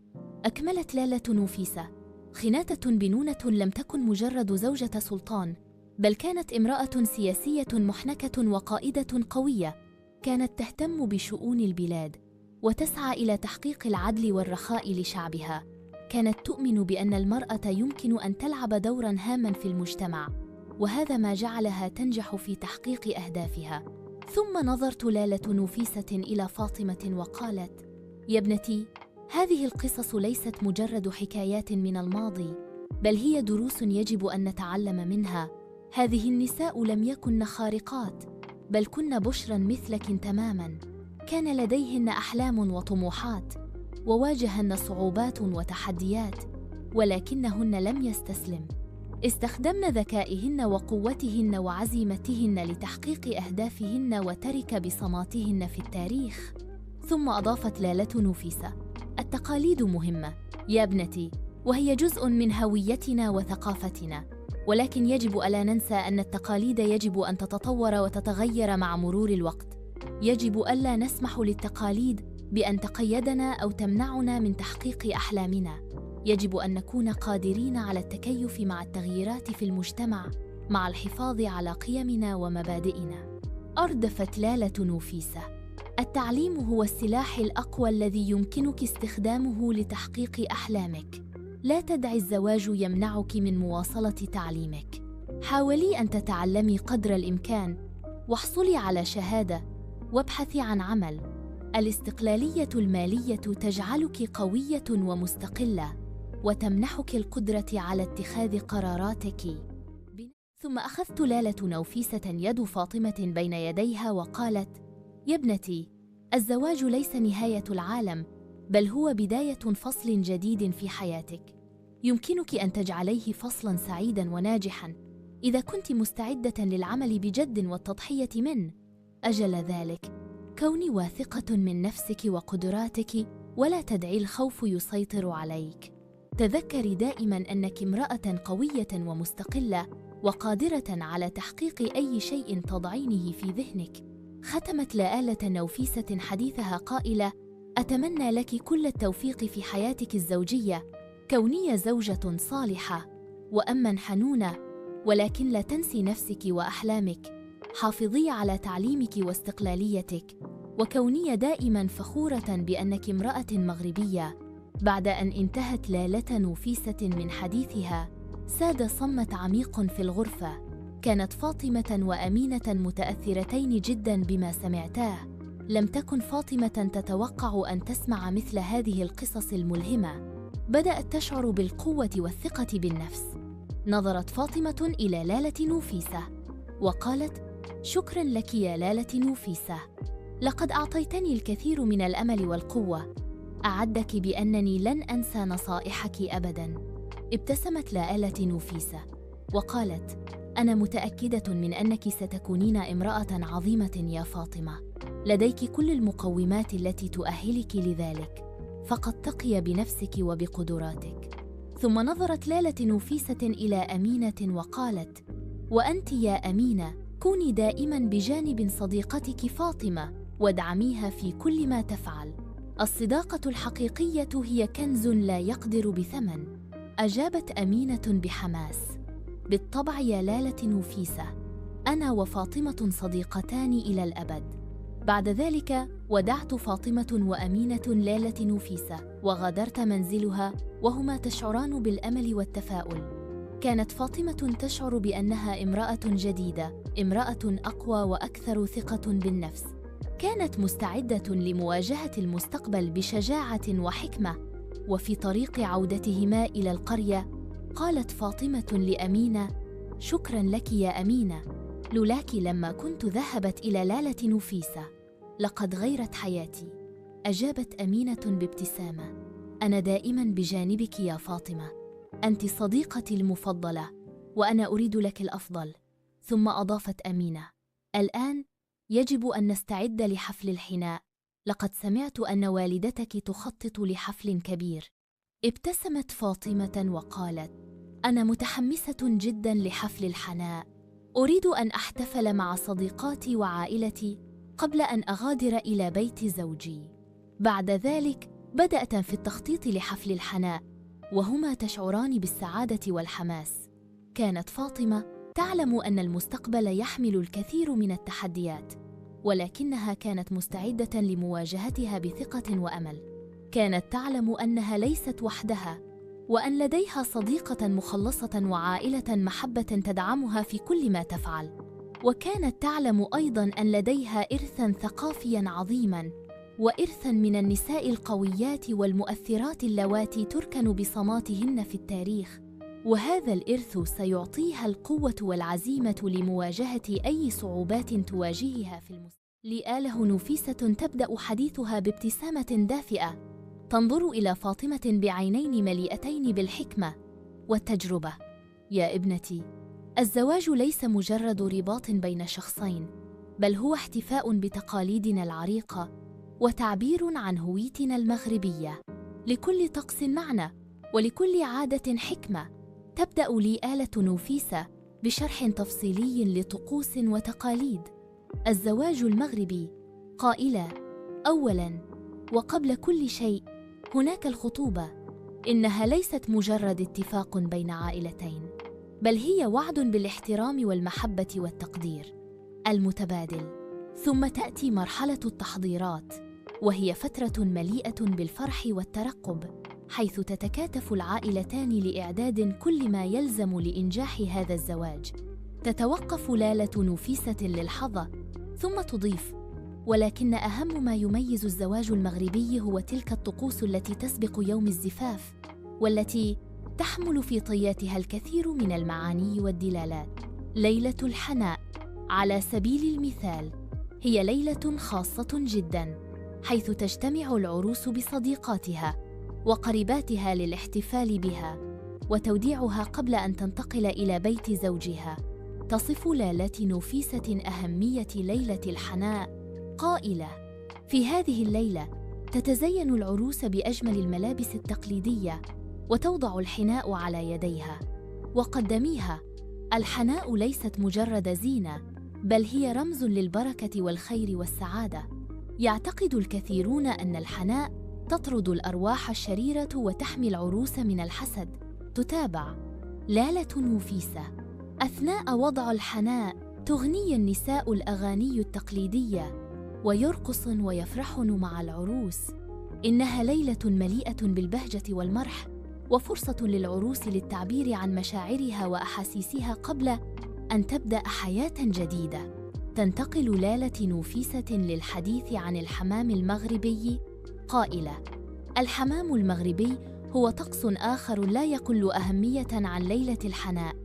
أكملت لالة نوفيسة: خناثة بنونة لم تكن مجرد زوجة سلطان، بل كانت امرأة سياسية محنكة وقائدة قوية. كانت تهتم بشؤون البلاد وتسعى إلى تحقيق العدل والرخاء لشعبها. كانت تؤمن بأن المرأة يمكن أن تلعب دورا هاما في المجتمع، وهذا ما جعلها تنجح في تحقيق أهدافها. ثم نظرت لالة نوفيسة إلى فاطمة وقالت: يا ابنتي، هذه القصص ليست مجرد حكايات من الماضي، بل هي دروس يجب أن نتعلم منها. هذه النساء لم يكن خارقات، بل كن بشرا مثلك تماما. كان لديهن أحلام وطموحات، وواجهن صعوبات وتحديات، ولكنهن لم يستسلم. استخدمن ذكائهن وقوتهن وعزيمتهن لتحقيق أهدافهن وترك بصماتهن في التاريخ. ثم أضافت لالة نوفيسة: التقاليد مهمة يا ابنتي، وهي جزء من هويتنا وثقافتنا، ولكن يجب ألا ننسى أن التقاليد يجب أن تتطور وتتغير مع مرور الوقت. يجب ألا نسمح للتقاليد بأن تقيدنا أو تمنعنا من تحقيق أحلامنا. يجب أن نكون قادرين على التكيف مع التغييرات في المجتمع، مع الحفاظ على قيمنا ومبادئنا. أردفت لالة نوفيسة: التعليم هو السلاح الأقوى الذي يمكنك استخدامه لتحقيق أحلامك. لا تدعي الزواج يمنعك من مواصلة تعليمك. حاولي أن تتعلمي قدر الإمكان، واحصلي على شهادة، وابحثي عن عمل. الاستقلالية المالية تجعلك قوية ومستقلة، وتمنحك القدرة على اتخاذ قراراتك. ثم أخذت لالة نوفيسة يد فاطمة بين يديها وقالت: يا ابنتي، الزواج ليس نهاية العالم، بل هو بداية فصل جديد في حياتك. يمكنك أن تجعليه فصلاً سعيداً وناجحاً إذا كنت مستعدة للعمل بجد والتضحية منه. أجل ذلك، كوني واثقة من نفسك وقدراتك، ولا تدعي الخوف يسيطر عليك. تذكري دائماً أنك امرأة قوية ومستقلة، وقادرة على تحقيق أي شيء تضعينه في ذهنك. ختمت لالة نوفيسة حديثها قائلة: أتمنى لك كل التوفيق في حياتك الزوجية، كوني زوجة صالحة وأماً حنونة، ولكن لا تنسي نفسك وأحلامك. حافظي على تعليمك واستقلاليتك، وكوني دائماً فخورة بأنك امرأة مغربية. بعد أن انتهت لالة نوفيسة من حديثها، ساد صمت عميق في الغرفة. كانت فاطمة وأمينة متأثرتين جداً بما سمعتاه. لم تكن فاطمة تتوقع أن تسمع مثل هذه القصص الملهمة. بدأت تشعر بالقوة والثقة بالنفس. نظرت فاطمة إلى لالة نوفيسة وقالت: شكراً لك يا لالة نوفيسة، لقد أعطيتني الكثير من الأمل والقوة. أعدك بأنني لن أنسى نصائحك أبداً. ابتسمت لالة نوفيسة وقالت: أنا متأكدة من أنك ستكونين امرأة عظيمة يا فاطمة. لديك كل المقومات التي تؤهلك لذلك، فقد تقي بنفسك وبقدراتك. ثم نظرت لالة نوفيسة إلى أمينة وقالت: وأنت يا أمينة، كوني دائماً بجانب صديقتك فاطمة، وادعميها في كل ما تفعل. الصداقة الحقيقية هي كنز لا يقدر بثمن. أجابت أمينة بحماس: بالطبع يا لالة نوفيسة، أنا وفاطمة صديقتان إلى الأبد. بعد ذلك ودعت فاطمة وأمينة لالة نوفيسة، وغادرت منزلها وهما تشعران بالأمل والتفاؤل. كانت فاطمة تشعر بأنها امرأة جديدة، امرأة أقوى وأكثر ثقة بالنفس. كانت مستعدة لمواجهة المستقبل بشجاعة وحكمة. وفي طريق عودتهما إلى القرية، قالت فاطمة لأمينة: شكراً لك يا أمينة، لولاك لما كنت ذهبت إلى لالة نوفيسة، لقد غيرت حياتي. أجابت أمينة بابتسامة: أنا دائماً بجانبك يا فاطمة، أنت صديقتي المفضلة، وأنا أريد لك الأفضل. ثم أضافت أمينة: الآن يجب أن نستعد لحفل الحناء، لقد سمعت أن والدتك تخطط لحفل كبير. ابتسمت فاطمة وقالت: أنا متحمسة جداً لحفل الحناء، أريد أن أحتفل مع صديقاتي وعائلتي قبل أن أغادر إلى بيت زوجي. بعد ذلك بدأت في التخطيط لحفل الحناء، وهما تشعران بالسعادة والحماس. كانت فاطمة تعلم أن المستقبل يحمل الكثير من التحديات، ولكنها كانت مستعدة لمواجهتها بثقة وأمل. كانت تعلم أنها ليست وحدها، وأن لديها صديقة مخلصة وعائلة محبة تدعمها في كل ما تفعل. وكانت تعلم أيضاً أن لديها إرثاً ثقافياً عظيماً، وإرثاً من النساء القويات والمؤثرات اللواتي تركن بصماتهن في التاريخ، وهذا الإرث سيعطيها القوة والعزيمة لمواجهة أي صعوبات تواجهها في المستقبل. لآله نفيسة تبدأ حديثها بابتسامة دافئة، تنظر إلى فاطمة بعينين مليئتين بالحكمة والتجربة. يا ابنتي، الزواج ليس مجرد رباط بين شخصين، بل هو احتفاء بتقاليدنا العريقة وتعبير عن هويتنا المغربية. لكل طقس معنى، ولكل عادة حكمة. تبدأ لآلة نفيسة بشرح تفصيلي لطقوس وتقاليد الزواج المغربي، قائلة: أولاً وقبل كل شيء، هناك الخطوبة. إنها ليست مجرد اتفاق بين عائلتين، بل هي وعد بالاحترام والمحبة والتقدير المتبادل. ثم تأتي مرحلة التحضيرات، وهي فترة مليئة بالفرح والترقب، حيث تتكاتف العائلتان لإعداد كل ما يلزم لإنجاح هذا الزواج. تتوقف لالة نفيسة للحظة، ثم تضيف: ولكن أهم ما يميز الزواج المغربي هو تلك الطقوس التي تسبق يوم الزفاف، والتي تحمل في طياتها الكثير من المعاني والدلالات. ليلة الحناء على سبيل المثال هي ليلة خاصة جداً، حيث تجتمع العروس بصديقاتها وقريباتها للاحتفال بها وتوديعها قبل أن تنتقل إلى بيت زوجها. تصف لالة نفيسة أهمية ليلة الحناء، قائلة: في هذه الليلة تتزين العروس بأجمل الملابس التقليدية، وتوضع الحناء على يديها وقدميها. الحناء ليست مجرد زينة، بل هي رمز للبركة والخير والسعادة. يعتقد الكثيرون أن الحناء تطرد الأرواح الشريرة وتحمي العروس من الحسد. تتابع لالة نفيسة: أثناء وضع الحناء تغني النساء الأغاني التقليدية ويرقصن ويفرحن مع العروس. إنها ليلة مليئة بالبهجة والمرح، وفرصة للعروس للتعبير عن مشاعرها وأحاسيسها قبل أن تبدأ حياة جديدة. تنتقل لالة نفيسة للحديث عن الحمام المغربي، قائلة: الحمام المغربي هو طقس آخر لا يقل أهمية عن ليلة الحناء.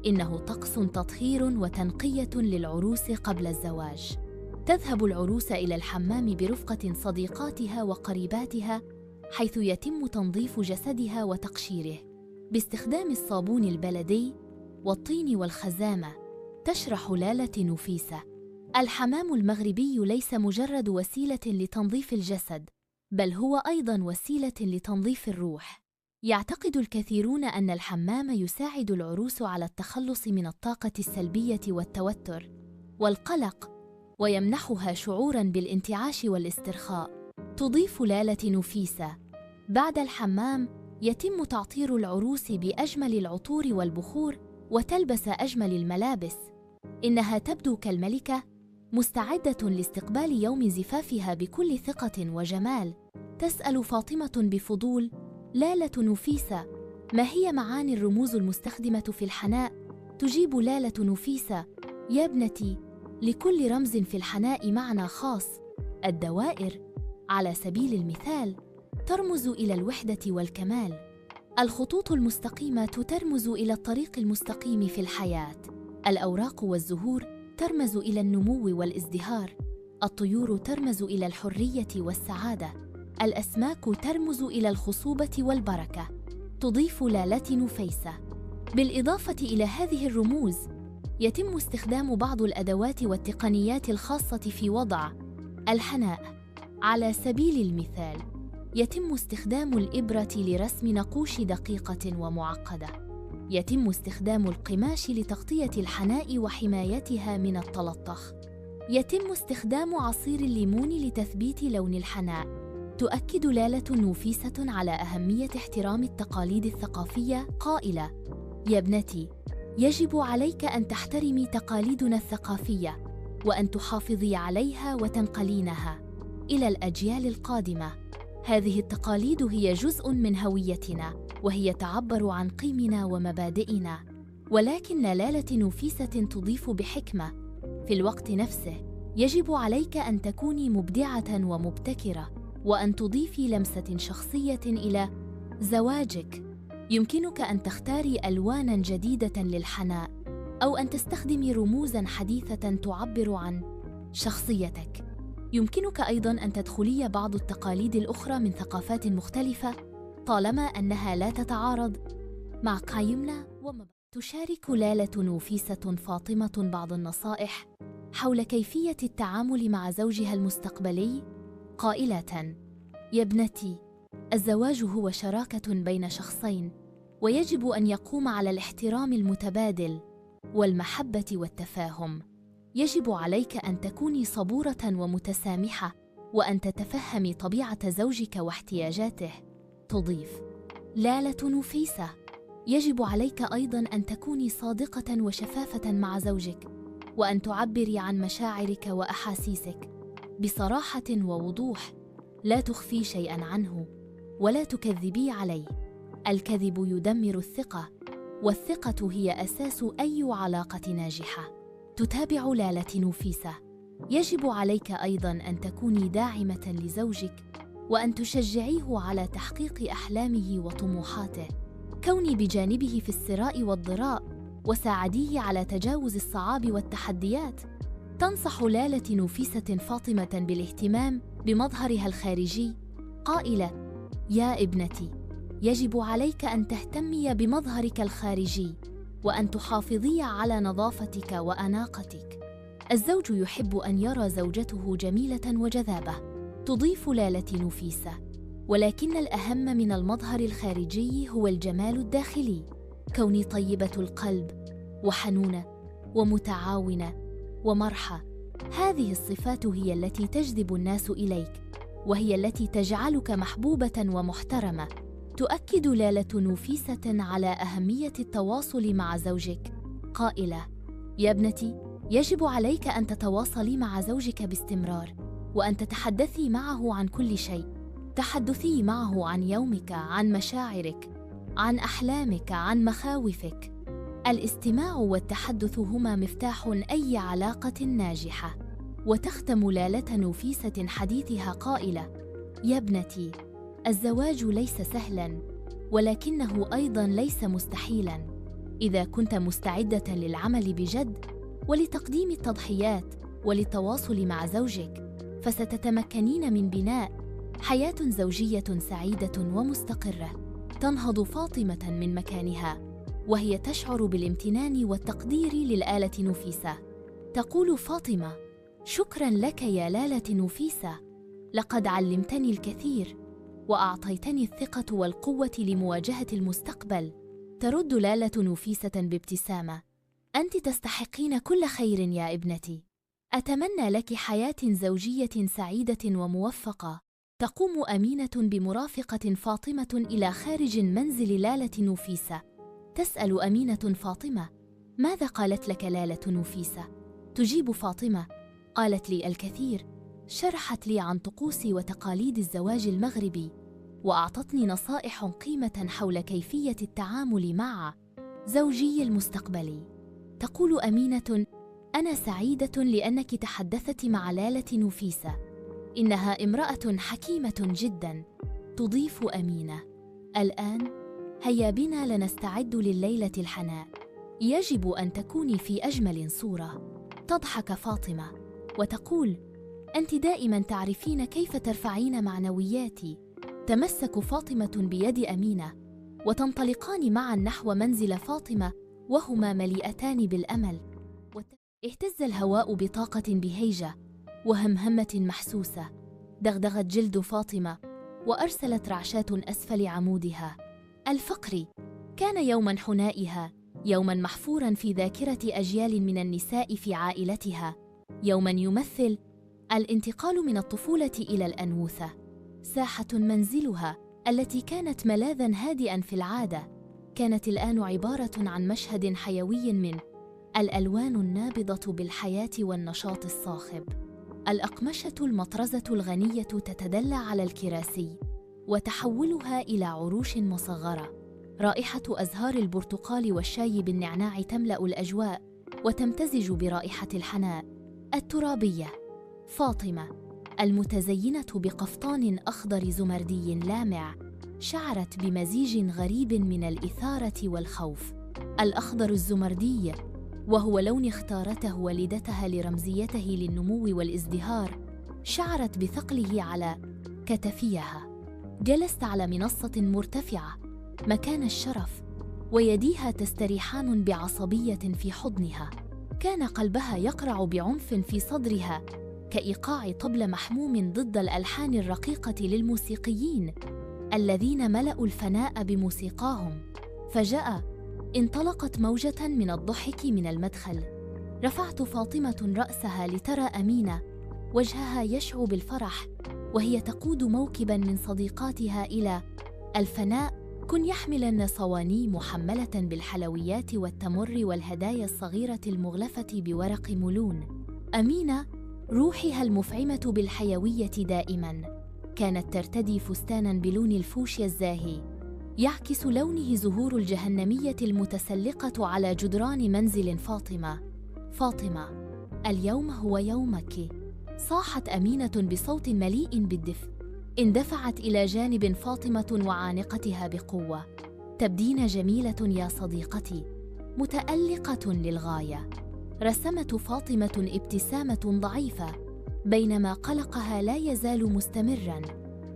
إنه طقس تطهير وتنقية للعروس قبل الزواج. تذهب العروس إلى الحمام برفقة صديقاتها وقريباتها، حيث يتم تنظيف جسدها وتقشيره باستخدام الصابون البلدي والطين والخزامة. تشرح لالة نفيسة: الحمام المغربي ليس مجرد وسيلة لتنظيف الجسد، بل هو أيضاً وسيلة لتنظيف الروح. يعتقد الكثيرون أن الحمام يساعد العروس على التخلص من الطاقة السلبية والتوتر والقلق، ويمنحها شعوراً بالانتعاش والاسترخاء. تضيف لالة نفيسة: بعد الحمام يتم تعطير العروس بأجمل العطور والبخور، وتلبس أجمل الملابس. إنها تبدو كالملكة، مستعدة لاستقبال يوم زفافها بكل ثقة وجمال. تسأل فاطمة بفضول لالة نفيسة: ما هي معاني الرموز المستخدمة في الحناء؟ تجيب لالة نفيسة: يا ابنتي، لكل رمز في الحناء معنى خاص. الدوائر على سبيل المثال ترمز إلى الوحدة والكمال. الخطوط المستقيمة ترمز إلى الطريق المستقيم في الحياة. الأوراق والزهور ترمز إلى النمو والازدهار. الطيور ترمز إلى الحرية والسعادة. الأسماك ترمز إلى الخصوبة والبركة. تضيف لالة نفيسة: بالإضافة إلى هذه الرموز، يتم استخدام بعض الأدوات والتقنيات الخاصة في وضع الحناء. على سبيل المثال، يتم استخدام الإبرة لرسم نقوش دقيقة ومعقدة. يتم استخدام القماش لتغطية الحناء وحمايتها من التلطخ. يتم استخدام عصير الليمون لتثبيت لون الحناء. تؤكد لالة نفيسة على أهمية احترام التقاليد الثقافية، قائلة: يا ابنتي، يجب عليك أن تحترمي تقاليدنا الثقافية، وأن تحافظي عليها وتنقلينها إلى الأجيال القادمة. هذه التقاليد هي جزء من هويتنا، وهي تعبر عن قيمنا ومبادئنا، ولكن لالة نفيسة تضيف بحكمة. في الوقت نفسه يجب عليك أن تكوني مبدعة ومبتكرة، وأن تضيفي لمسة شخصية إلى زواجك. يمكنك أن تختاري ألواناً جديدة للحناء، أو أن تستخدمي رموزاً حديثة تعبر عن شخصيتك. يمكنك أيضاً أن تدخلي بعض التقاليد الأخرى من ثقافات مختلفة طالما أنها لا تتعارض مع قيمنا ومبادئنا. تشارك لالة نفيسة فاطمة بعض النصائح حول كيفية التعامل مع زوجها المستقبلي، قائلة: يا ابنتي، الزواج هو شراكة بين شخصين، ويجب أن يقوم على الاحترام المتبادل والمحبة والتفاهم. يجب عليك أن تكوني صبورة ومتسامحة، وأن تتفهمي طبيعة زوجك واحتياجاته. تضيف لالة نفيسة: يجب عليك أيضاً أن تكوني صادقة وشفافة مع زوجك، وأن تعبري عن مشاعرك وأحاسيسك بصراحة ووضوح، لا تخفي شيئاً عنه ولا تكذبي عليه. الكذب يدمر الثقة، والثقة هي أساس أي علاقة ناجحة. تتابع لالة نفيسة: يجب عليك أيضاً أن تكوني داعمة لزوجك، وأن تشجعيه على تحقيق أحلامه وطموحاته. كوني بجانبه في السراء والضراء، وساعديه على تجاوز الصعاب والتحديات. تنصح لالة نفيسة فاطمة بالاهتمام بمظهرها الخارجي، قائلة: يا ابنتي، يجب عليك أن تهتمي بمظهرك الخارجي، وأن تحافظي على نظافتك وأناقتك. الزوج يحب أن يرى زوجته جميلة وجذابة. تضيف لالة نفيسة: ولكن الأهم من المظهر الخارجي هو الجمال الداخلي. كوني طيبة القلب وحنونة ومتعاونة ومرحة، هذه الصفات هي التي تجذب الناس إليك، وهي التي تجعلك محبوبة ومحترمة. تؤكد لالة نفيسة على أهمية التواصل مع زوجك، قائلة: يا ابنتي، يجب عليك أن تتواصلي مع زوجك باستمرار، وأن تتحدثي معه عن كل شيء. تحدثي معه عن يومك، عن مشاعرك، عن أحلامك، عن مخاوفك. الاستماع والتحدث هما مفتاح أي علاقة ناجحة. وتختم لالة نفيسة حديثها قائلة: يا ابنتي، الزواج ليس سهلاً، ولكنه أيضاً ليس مستحيلاً. إذا كنت مستعدة للعمل بجد، ولتقديم التضحيات، وللتواصل مع زوجك، فستتمكنين من بناء حياة زوجية سعيدة ومستقرة. تنهض فاطمة من مكانها، وهي تشعر بالامتنان والتقدير للآلة نفيسة. تقول فاطمة: شكراً لك يا لالة نفيسة، لقد علمتني الكثير، وأعطيتني الثقة والقوة لمواجهة المستقبل. ترد لالة نفيسة بابتسامة: أنت تستحقين كل خير يا ابنتي. أتمنى لك حياة زوجية سعيدة وموفقة. تقوم أمينة بمرافقة فاطمة إلى خارج منزل لالة نفيسة. تسأل أمينة فاطمة: ماذا قالت لك لالة نفيسة؟ تجيب فاطمة: قالت لي الكثير، شرحت لي عن طقوس وتقاليد الزواج المغربي، وأعطتني نصائح قيمة حول كيفية التعامل مع زوجي المستقبلي. تقول أمينة: أنا سعيدة لأنك تحدثت مع لالة نفيسة، إنها امرأة حكيمة جدا. تضيف أمينة: الآن هيا بنا لنستعد لليلة الحناء، يجب أن تكوني في أجمل صورة. تضحك فاطمة وتقول: أنت دائما تعرفين كيف ترفعين معنوياتي. تمسك فاطمة بيد أمينة، وتنطلقان معا نحو منزل فاطمة، وهما مليئتان بالأمل. اهتز الهواء بطاقة بهيجة وهمهمة محسوسة. دغدغت جلد فاطمة، وأرسلت رعشات أسفل عمودها الفقري. كان يوما حنائها، يوما محفورا في ذاكرة أجيال من النساء في عائلتها، يوما يمثل الانتقال من الطفولة إلى الأنوثة. ساحة منزلها التي كانت ملاذا هادئا في العادة، كانت الآن عبارة عن مشهد حيوي من الألوان النابضة بالحياة والنشاط الصاخب. الأقمشة المطرزة الغنية تتدلى على الكراسي، وتحولها إلى عروش مصغرة. رائحة أزهار البرتقال والشاي بالنعناع تملأ الأجواء وتمتزج برائحة الحناء الترابية. فاطمة المتزينة بقفطان أخضر زمردي لامع شعرت بمزيج غريب من الإثارة والخوف. الأخضر الزمردي، وهو لون اختارته والدتها لرمزيته للنمو والازدهار، شعرت بثقله على كتفيها. جلست على منصة مرتفعة مكان الشرف، ويديها تستريحان بعصبية في حضنها. كان قلبها يقرع بعنف في صدرها كإيقاع طبل محموم ضد الألحان الرقيقة للموسيقيين الذين ملأوا الفناء بموسيقاهم. فجأة انطلقت موجة من الضحك من المدخل. رفعت فاطمة رأسها لترى أمينة وجهها يشعو بالفرح وهي تقود موكباً من صديقاتها إلى الفناء، كن يحملن صواني محملة بالحلويات والتمر والهدايا الصغيرة المغلفة بورق ملون. أمينة روحها المفعمة بالحيوية دائماً كانت ترتدي فستاناً بلون الفوشيا الزاهي يعكس لونه زهور الجهنمية المتسلقة على جدران منزل فاطمة. فاطمة، اليوم هو يومك، صاحت أمينة بصوت مليء بالدفء. اندفعت إلى جانب فاطمة وعانقتها بقوة. تبدين جميلة يا صديقتي، متألقة للغاية. رسمت فاطمة ابتسامة ضعيفة بينما قلقها لا يزال مستمراً.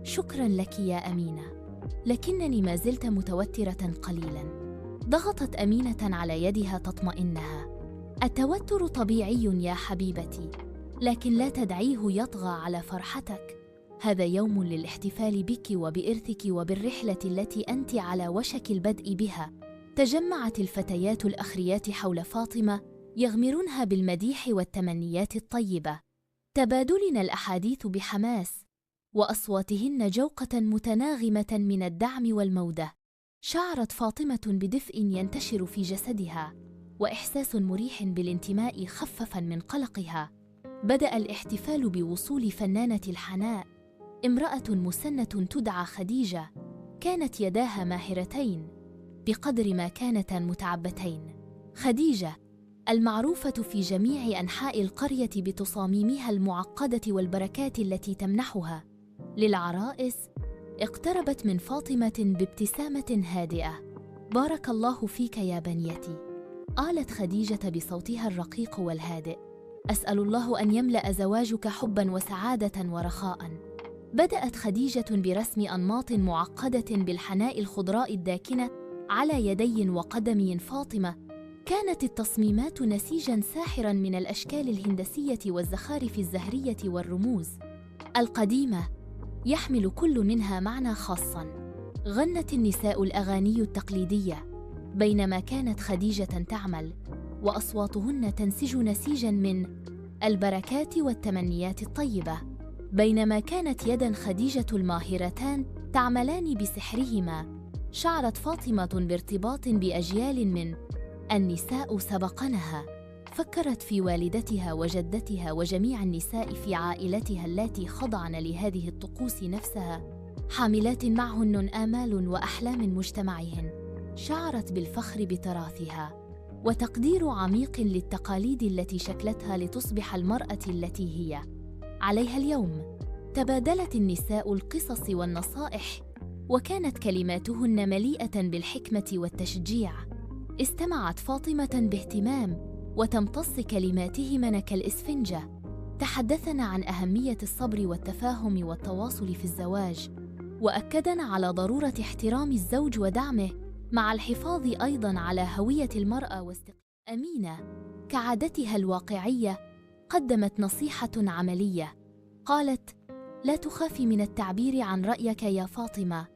شكراً لك يا أمينة، لكنني ما زلت متوترة قليلاً. ضغطت أمينة على يدها تطمئنها. التوتر طبيعي يا حبيبتي، لكن لا تدعيه يطغى على فرحتك. هذا يوم للاحتفال بك وبإرثك وبالرحلة التي أنت على وشك البدء بها. تجمعت الفتيات الأخريات حول فاطمة يغمرنها بالمديح والتمنيات الطيبة، تبادلن الأحاديث بحماس وأصواتهن جوقة متناغمة من الدعم والمودة. شعرت فاطمة بدفء ينتشر في جسدها وإحساس مريح بالانتماء خففا من قلقها. بدأ الاحتفال بوصول فنانة الحناء، امرأة مسنة تدعى خديجة. كانت يداها ماهرتين بقدر ما كانتا متعبتين. خديجة المعروفة في جميع أنحاء القرية بتصاميمها المعقدة والبركات التي تمنحها للعرائس، اقتربت من فاطمة بابتسامة هادئة. بارك الله فيك يا بنيتي، قالت خديجة بصوتها الرقيق والهادئ. أسأل الله أن يملأ زواجك حباً وسعادة ورخاء. بدأت خديجة برسم أنماط معقدة بالحناء الخضراء الداكنة على يدي وقدمي فاطمة. كانت التصميمات نسيجاً ساحراً من الأشكال الهندسية والزخارف الزهرية والرموز القديمة، يحمل كل منها معنى خاصاً. غنت النساء الأغاني التقليدية بينما كانت خديجة تعمل، وأصواتهن تنسج نسيجاً من البركات والتمنيات الطيبة، بينما كانت يداً خديجة الماهرتان تعملان بسحرهما. شعرت فاطمة بارتباط بأجيال من النساء سبقنها. فكرت في والدتها وجدتها وجميع النساء في عائلتها اللاتي خضعن لهذه الطقوس نفسها، حاملات معهن آمال وأحلام مجتمعهن. شعرت بالفخر بتراثها وتقدير عميق للتقاليد التي شكلتها لتصبح المرأة التي هي عليها اليوم. تبادلت النساء القصص والنصائح، وكانت كلماتهن مليئة بالحكمة والتشجيع. استمعت فاطمة باهتمام وتمتص كلماتهن كالإسفنجة. تحدثن عن أهمية الصبر والتفاهم والتواصل في الزواج، وأكدن على ضرورة احترام الزوج ودعمه مع الحفاظ أيضاً على هوية المرأة أمينة كعادتها الواقعية قدمت نصيحة عملية. قالت: لا تخافي من التعبير عن رأيك يا فاطمة،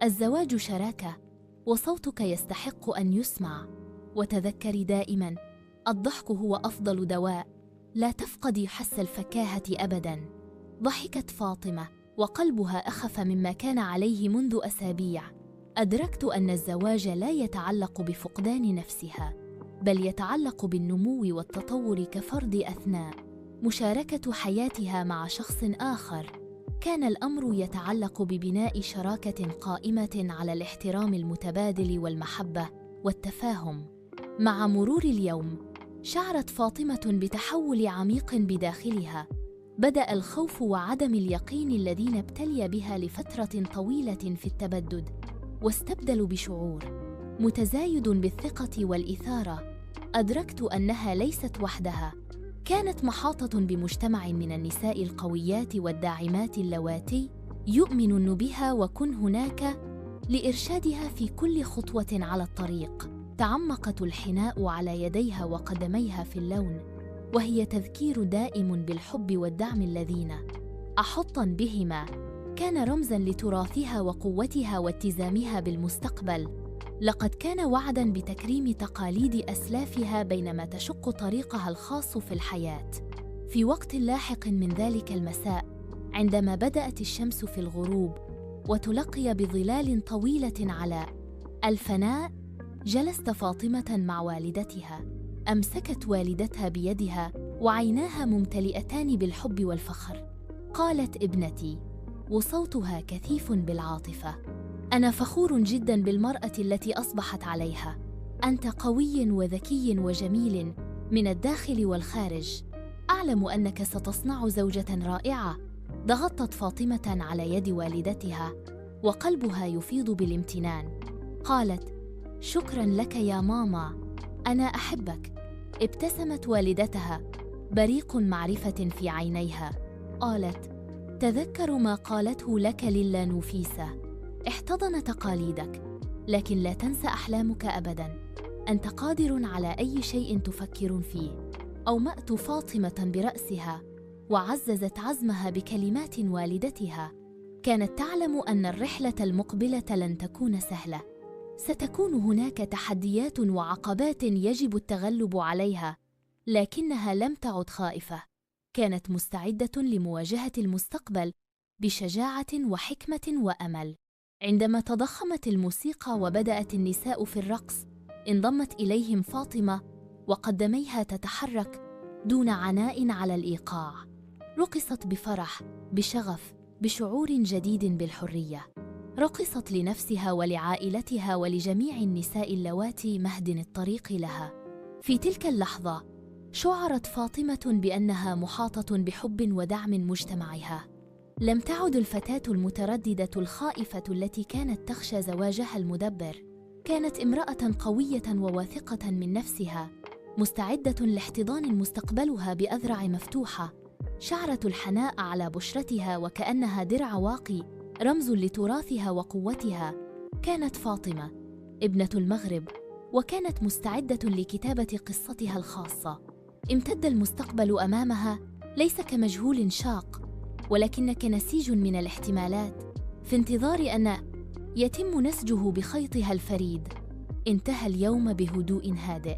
الزواج شراكة وصوتك يستحق أن يسمع. وتذكري دائماً، الضحك هو أفضل دواء، لا تفقدي حس الفكاهة أبداً. ضحكت فاطمة وقلبها أخف مما كان عليه منذ أسابيع. أدركت أن الزواج لا يتعلق بفقدان نفسها، بل يتعلق بالنمو والتطور كفرد أثناء مشاركة حياتها مع شخص آخر. كان الأمر يتعلق ببناء شراكة قائمة على الاحترام المتبادل والمحبة والتفاهم. مع مرور اليوم، شعرت فاطمة بتحول عميق بداخلها. بدأ الخوف وعدم اليقين الذين ابتلي بها لفترة طويلة في التبدد، واستبدلوا بشعور متزايد بالثقة والإثارة. أدركت أنها ليست وحدها، كانت محاطة بمجتمع من النساء القويات والداعمات اللواتي يؤمنن بها وكن هناك لإرشادها في كل خطوة على الطريق. تعمقت الحناء على يديها وقدميها في اللون، وهي تذكير دائم بالحب والدعم الذين أحطن بهما. كان رمزاً لتراثها وقوتها واتزامها بالمستقبل. لقد كان وعداً بتكريم تقاليد أسلافها بينما تشق طريقها الخاص في الحياة. في وقت لاحق من ذلك المساء، عندما بدأت الشمس في الغروب وتلقي بظلال طويلة على الفناء، جلست فاطمة مع والدتها. أمسكت والدتها بيدها وعيناها ممتلئتان بالحب والفخر. قالت: ابنتي، وصوتها كثيف بالعاطفة، أنا فخور جداً بالمرأة التي أصبحت عليها. أنت قوي وذكي وجميل من الداخل والخارج. أعلم أنك ستصنع زوجة رائعة. ضغطت فاطمة على يد والدتها وقلبها يفيض بالامتنان. قالت: شكراً لك يا ماما، أنا أحبك. ابتسمت والدتها، بريق معرفة في عينيها. قالت: تذكر ما قالته لك ليلا نفيسة، احتضن تقاليدك، لكن لا تنسى أحلامك أبداً. أنت قادر على أي شيء تفكر فيه. أومأت فاطمة برأسها وعززت عزمها بكلمات والدتها. كانت تعلم أن الرحلة المقبلة لن تكون سهلة. ستكون هناك تحديات وعقبات يجب التغلب عليها، لكنها لم تعد خائفة. كانت مستعدة لمواجهة المستقبل بشجاعة وحكمة وأمل. عندما تضخمت الموسيقى وبدأت النساء في الرقص، انضمت إليهم فاطمة وقدميها تتحرك دون عناء على الإيقاع. رقصت بفرح، بشغف، بشعور جديد بالحرية. رقصت لنفسها ولعائلتها ولجميع النساء اللواتي مهد الطريق لها. في تلك اللحظة شعرت فاطمة بأنها محاطة بحب ودعم مجتمعها. لم تعد الفتاة المترددة الخائفة التي كانت تخشى زواجها المدبر. كانت امرأة قوية وواثقة من نفسها، مستعدة لاحتضان مستقبلها بأذرع مفتوحة. شعرت الحناء على بشرتها وكأنها درع واقي، رمز لتراثها وقوتها. كانت فاطمة ابنة المغرب، وكانت مستعدة لكتابة قصتها الخاصة. امتد المستقبل أمامها ليس كمجهول شاق، ولكن كنسيج من الاحتمالات، في انتظار أن يتم نسجه بخيطها الفريد. انتهى اليوم بهدوء هادئ.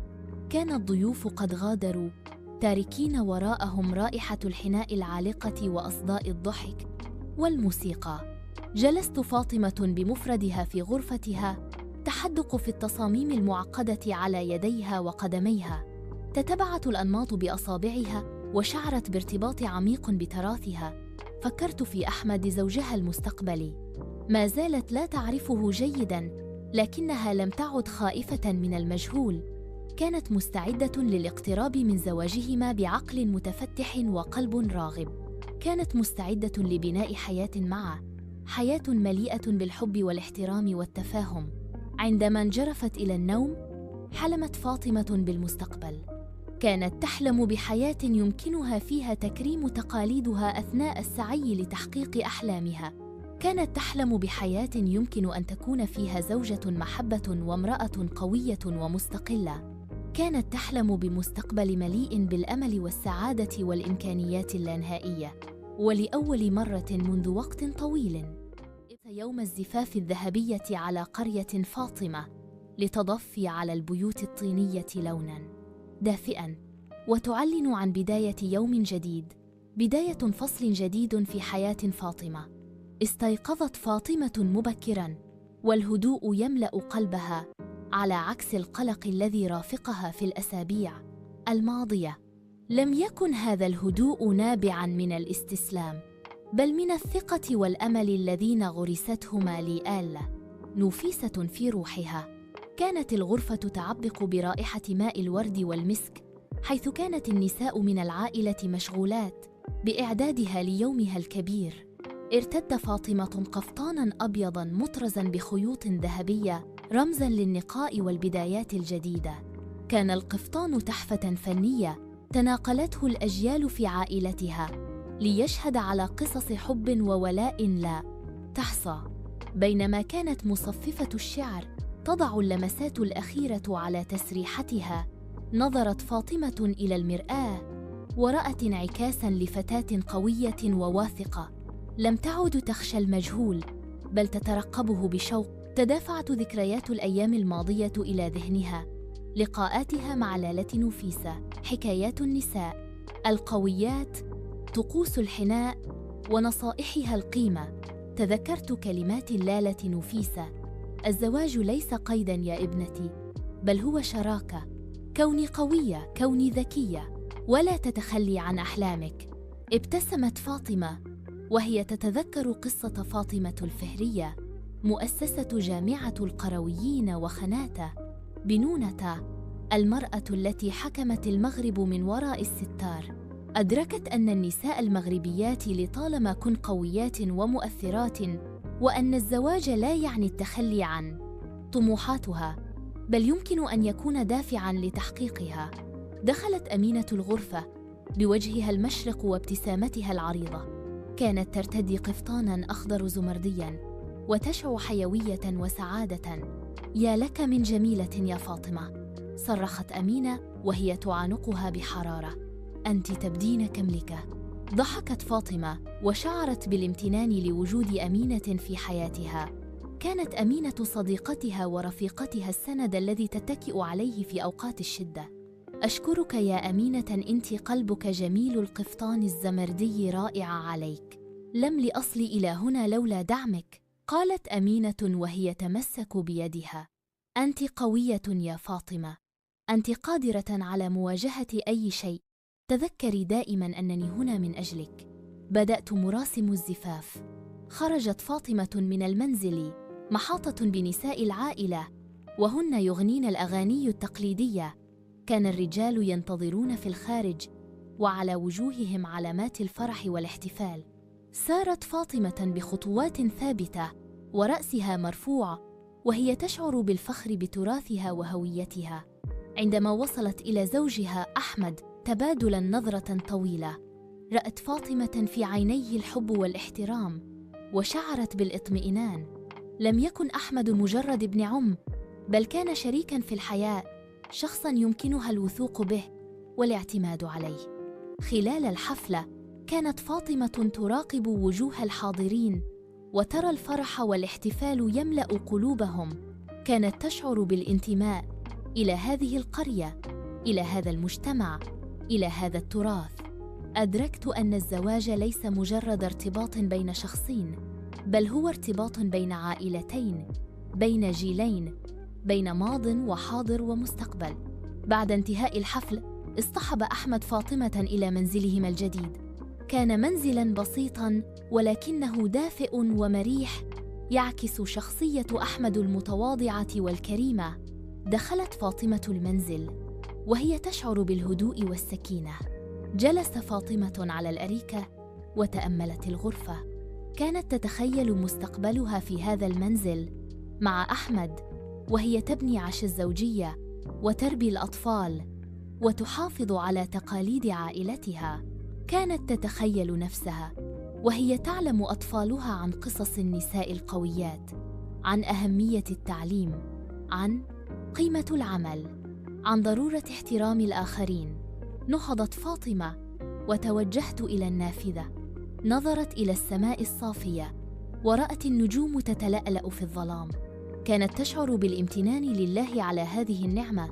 كان الضيوف قد غادروا، تاركين وراءهم رائحة الحناء العالقة وأصداء الضحك والموسيقى. جلست فاطمة بمفردها في غرفتها، تحدق في التصاميم المعقدة على يديها وقدميها. تتبعت الأنماط بأصابعها وشعرت بارتباط عميق بتراثها. فكرت في أحمد زوجها المستقبلي. ما زالت لا تعرفه جيداً، لكنها لم تعد خائفة من المجهول. كانت مستعدة للاقتراب من زواجهما بعقل متفتح وقلب راغب. كانت مستعدة لبناء حياة معه، حياة مليئة بالحب والاحترام والتفاهم. عندما انجرفت إلى النوم، حلمت فاطمة بالمستقبل. كانت تحلم بحياة يمكنها فيها تكريم تقاليدها أثناء السعي لتحقيق أحلامها. كانت تحلم بحياة يمكن أن تكون فيها زوجة محبة وامرأة قوية ومستقلة. كانت تحلم بمستقبل مليء بالأمل والسعادة والإمكانيات اللانهائية. ولأول مرة منذ وقت طويل، يوم الزفاف الذهبية على قرية فاطمة لتضفي على البيوت الطينية لوناً دافئاً، وتعلن عن بداية يوم جديد، بداية فصل جديد في حياة فاطمة. استيقظت فاطمة مبكراً والهدوء يملأ قلبها، على عكس القلق الذي رافقها في الأسابيع الماضية. لم يكن هذا الهدوء نابعاً من الاستسلام، بل من الثقة والأمل الذين غرستهما لآلة نفيسة في روحها. كانت الغرفة تعبق برائحة ماء الورد والمسك، حيث كانت النساء من العائلة مشغولات بإعدادها ليومها الكبير. ارتدت فاطمة قفطاناً أبيضاً مطرزاً بخيوط ذهبية رمزاً للنقاء والبدايات الجديدة. كان القفطان تحفة فنية تناقلته الأجيال في عائلتها ليشهد على قصص حب وولاء لا تحصى. بينما كانت مصففة الشعر تضع اللمسات الأخيرة على تسريحتها، نظرت فاطمة إلى المرآة ورأت انعكاساً لفتاة قوية وواثقة لم تعد تخشى المجهول بل تترقبه بشوق. تدافعت ذكريات الأيام الماضية إلى ذهنها، لقاءاتها مع لالة نفيسة، حكايات النساء القويات، طقوس الحناء ونصائحها القيمة. تذكرت كلمات لالة نفيسة: الزواج ليس قيداً يا ابنتي، بل هو شراكة. كوني قوية، كوني ذكية، ولا تتخلي عن أحلامك. ابتسمت فاطمة وهي تتذكر قصة فاطمة الفهرية، مؤسسة جامعة القرويين وخناتة، بنونة، المرأة التي حكمت المغرب من وراء الستار. أدركت أن النساء المغربيات لطالما كن قويات ومؤثرات، وأن الزواج لا يعني التخلي عن طموحاتها، بل يمكن أن يكون دافعاً لتحقيقها. دخلت أمينة الغرفة بوجهها المشرق وابتسامتها العريضة. كانت ترتدي قفطاناً أخضر زمردياً وتشع حيوية وسعادة. يا لك من جميلة يا فاطمة، صرخت أمينة وهي تعانقها بحرارة، أنت تبدين كملكة. ضحكت فاطمة وشعرت بالامتنان لوجود أمينة في حياتها. كانت أمينة صديقتها ورفيقتها، السند الذي تتكئ عليه في أوقات الشدة. أشكرك يا أمينة، أنت قلبك جميل، القفطان الزمردي رائع عليك، لم لأصل إلى هنا لولا دعمك، قالت أمينة وهي تمسك بيدها. أنت قوية يا فاطمة، أنت قادرة على مواجهة أي شيء. تذكري دائما أنني هنا من أجلك. بدأت مراسم الزفاف. خرجت فاطمة من المنزل محاطة بنساء العائلة وهن يغنين الأغاني التقليدية. كان الرجال ينتظرون في الخارج وعلى وجوههم علامات الفرح والاحتفال. سارت فاطمة بخطوات ثابتة ورأسها مرفوع وهي تشعر بالفخر بتراثها وهويتها. عندما وصلت إلى زوجها أحمد تبادلا نظرة طويلة، رأت فاطمة في عينيه الحب والاحترام وشعرت بالاطمئنان. لم يكن أحمد مجرد ابن عم، بل كان شريكاً في الحياة، شخصاً يمكنها الوثوق به والاعتماد عليه. خلال الحفلة كانت فاطمة تراقب وجوه الحاضرين وترى الفرح والاحتفال يملأ قلوبهم. كانت تشعر بالانتماء إلى هذه القرية، إلى هذا المجتمع، إلى هذا التراث. أدركت أن الزواج ليس مجرد ارتباط بين شخصين، بل هو ارتباط بين عائلتين، بين جيلين، بين ماض وحاضر ومستقبل. بعد انتهاء الحفل اصطحب أحمد فاطمة إلى منزلهما الجديد. كان منزلاً بسيطاً ولكنه دافئ ومريح، يعكس شخصية أحمد المتواضعة والكريمة. دخلت فاطمة المنزل وهي تشعر بالهدوء والسكينة. جلست فاطمة على الأريكة وتأملت الغرفة. كانت تتخيل مستقبلها في هذا المنزل مع أحمد، وهي تبني عش الزوجية وتربي الأطفال وتحافظ على تقاليد عائلتها. كانت تتخيل نفسها وهي تعلم أطفالها عن قصص النساء القويات، عن أهمية التعليم، عن قيمة العمل، عن ضرورة احترام الآخرين. نهضت فاطمة وتوجهت إلى النافذة. نظرت إلى السماء الصافية ورأت النجوم تتلألأ في الظلام. كانت تشعر بالامتنان لله على هذه النعمة،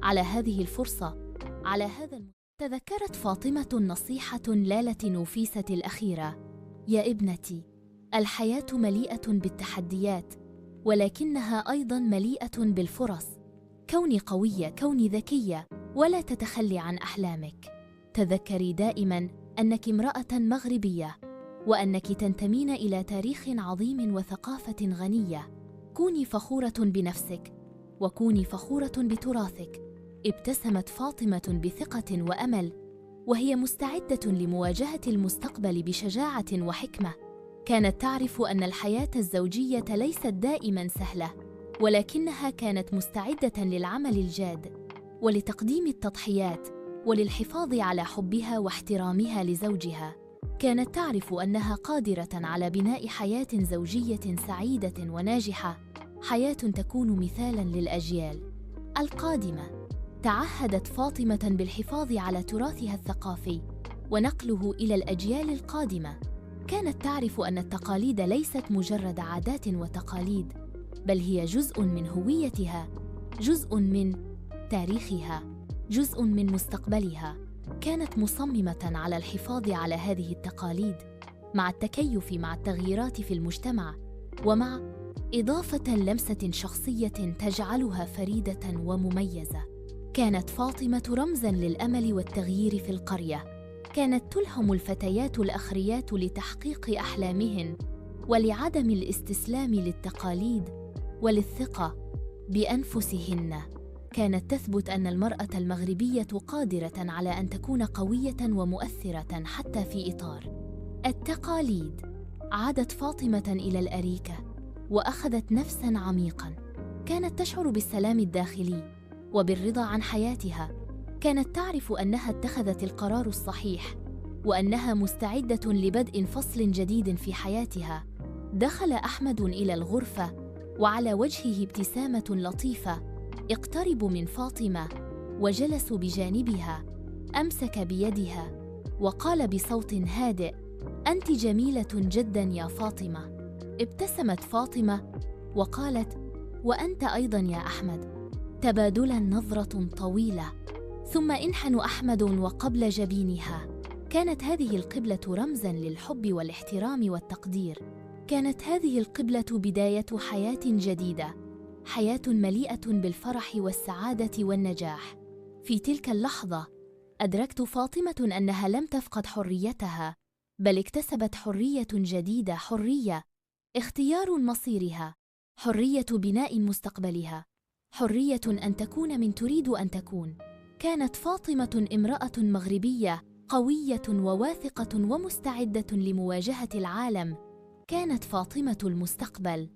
على هذه الفرصة، على هذا تذكرت فاطمة نصيحة لالة نفيسة الأخيرة: يا ابنتي، الحياة مليئة بالتحديات، ولكنها أيضاً مليئة بالفرص. كوني قوية، كوني ذكية، ولا تتخلي عن أحلامك. تذكري دائماً أنك امرأة مغربية، وأنك تنتمين إلى تاريخ عظيم وثقافة غنية. كوني فخورة بنفسك، وكوني فخورة بتراثك. ابتسمت فاطمة بثقة وأمل، وهي مستعدة لمواجهة المستقبل بشجاعة وحكمة. كانت تعرف أن الحياة الزوجية ليست دائماً سهلة، ولكنها كانت مستعدة للعمل الجاد ولتقديم التضحيات وللحفاظ على حبها واحترامها لزوجها. كانت تعرف أنها قادرة على بناء حياة زوجية سعيدة وناجحة، حياة تكون مثالاً للأجيال القادمة. تعهدت فاطمة بالحفاظ على تراثها الثقافي ونقله إلى الأجيال القادمة. كانت تعرف أن التقاليد ليست مجرد عادات وتقاليد، بل هي جزء من هويتها، جزء من تاريخها، جزء من مستقبلها. كانت مصممة على الحفاظ على هذه التقاليد مع التكيف مع التغييرات في المجتمع، ومع إضافة لمسة شخصية تجعلها فريدة ومميزة. كانت فاطمة رمزاً للأمل والتغيير في القرية. كانت تلهم الفتيات الأخريات لتحقيق أحلامهن ولعدم الاستسلام للتقاليد وللثقة بأنفسهن. كانت تثبت أن المرأة المغربية قادرة على أن تكون قوية ومؤثرة حتى في إطار التقاليد. عادت فاطمة إلى الأريكة وأخذت نفساً عميقاً. كانت تشعر بالسلام الداخلي وبالرضا عن حياتها. كانت تعرف أنها اتخذت القرار الصحيح، وأنها مستعدة لبدء فصل جديد في حياتها. دخل أحمد إلى الغرفة وعلى وجهه ابتسامة لطيفة. اقترب من فاطمة وجلسوا بجانبها. أمسك بيدها وقال بصوت هادئ: أنت جميلة جداً يا فاطمة. ابتسمت فاطمة وقالت: وأنت أيضاً يا أحمد. تبادلا نظرة طويلة، ثم انحنى أحمد وقبل جبينها. كانت هذه القبلة رمزاً للحب والاحترام والتقدير. كانت هذه القبلة بداية حياة جديدة، حياة مليئة بالفرح والسعادة والنجاح. في تلك اللحظة أدركت فاطمة أنها لم تفقد حريتها، بل اكتسبت حرية جديدة، حرية اختيار مصيرها، حرية بناء مستقبلها، حرية أن تكون من تريد أن تكون. كانت فاطمة امرأة مغربية قوية وواثقة ومستعدة لمواجهة العالم. كانت فاطمة المستقبل.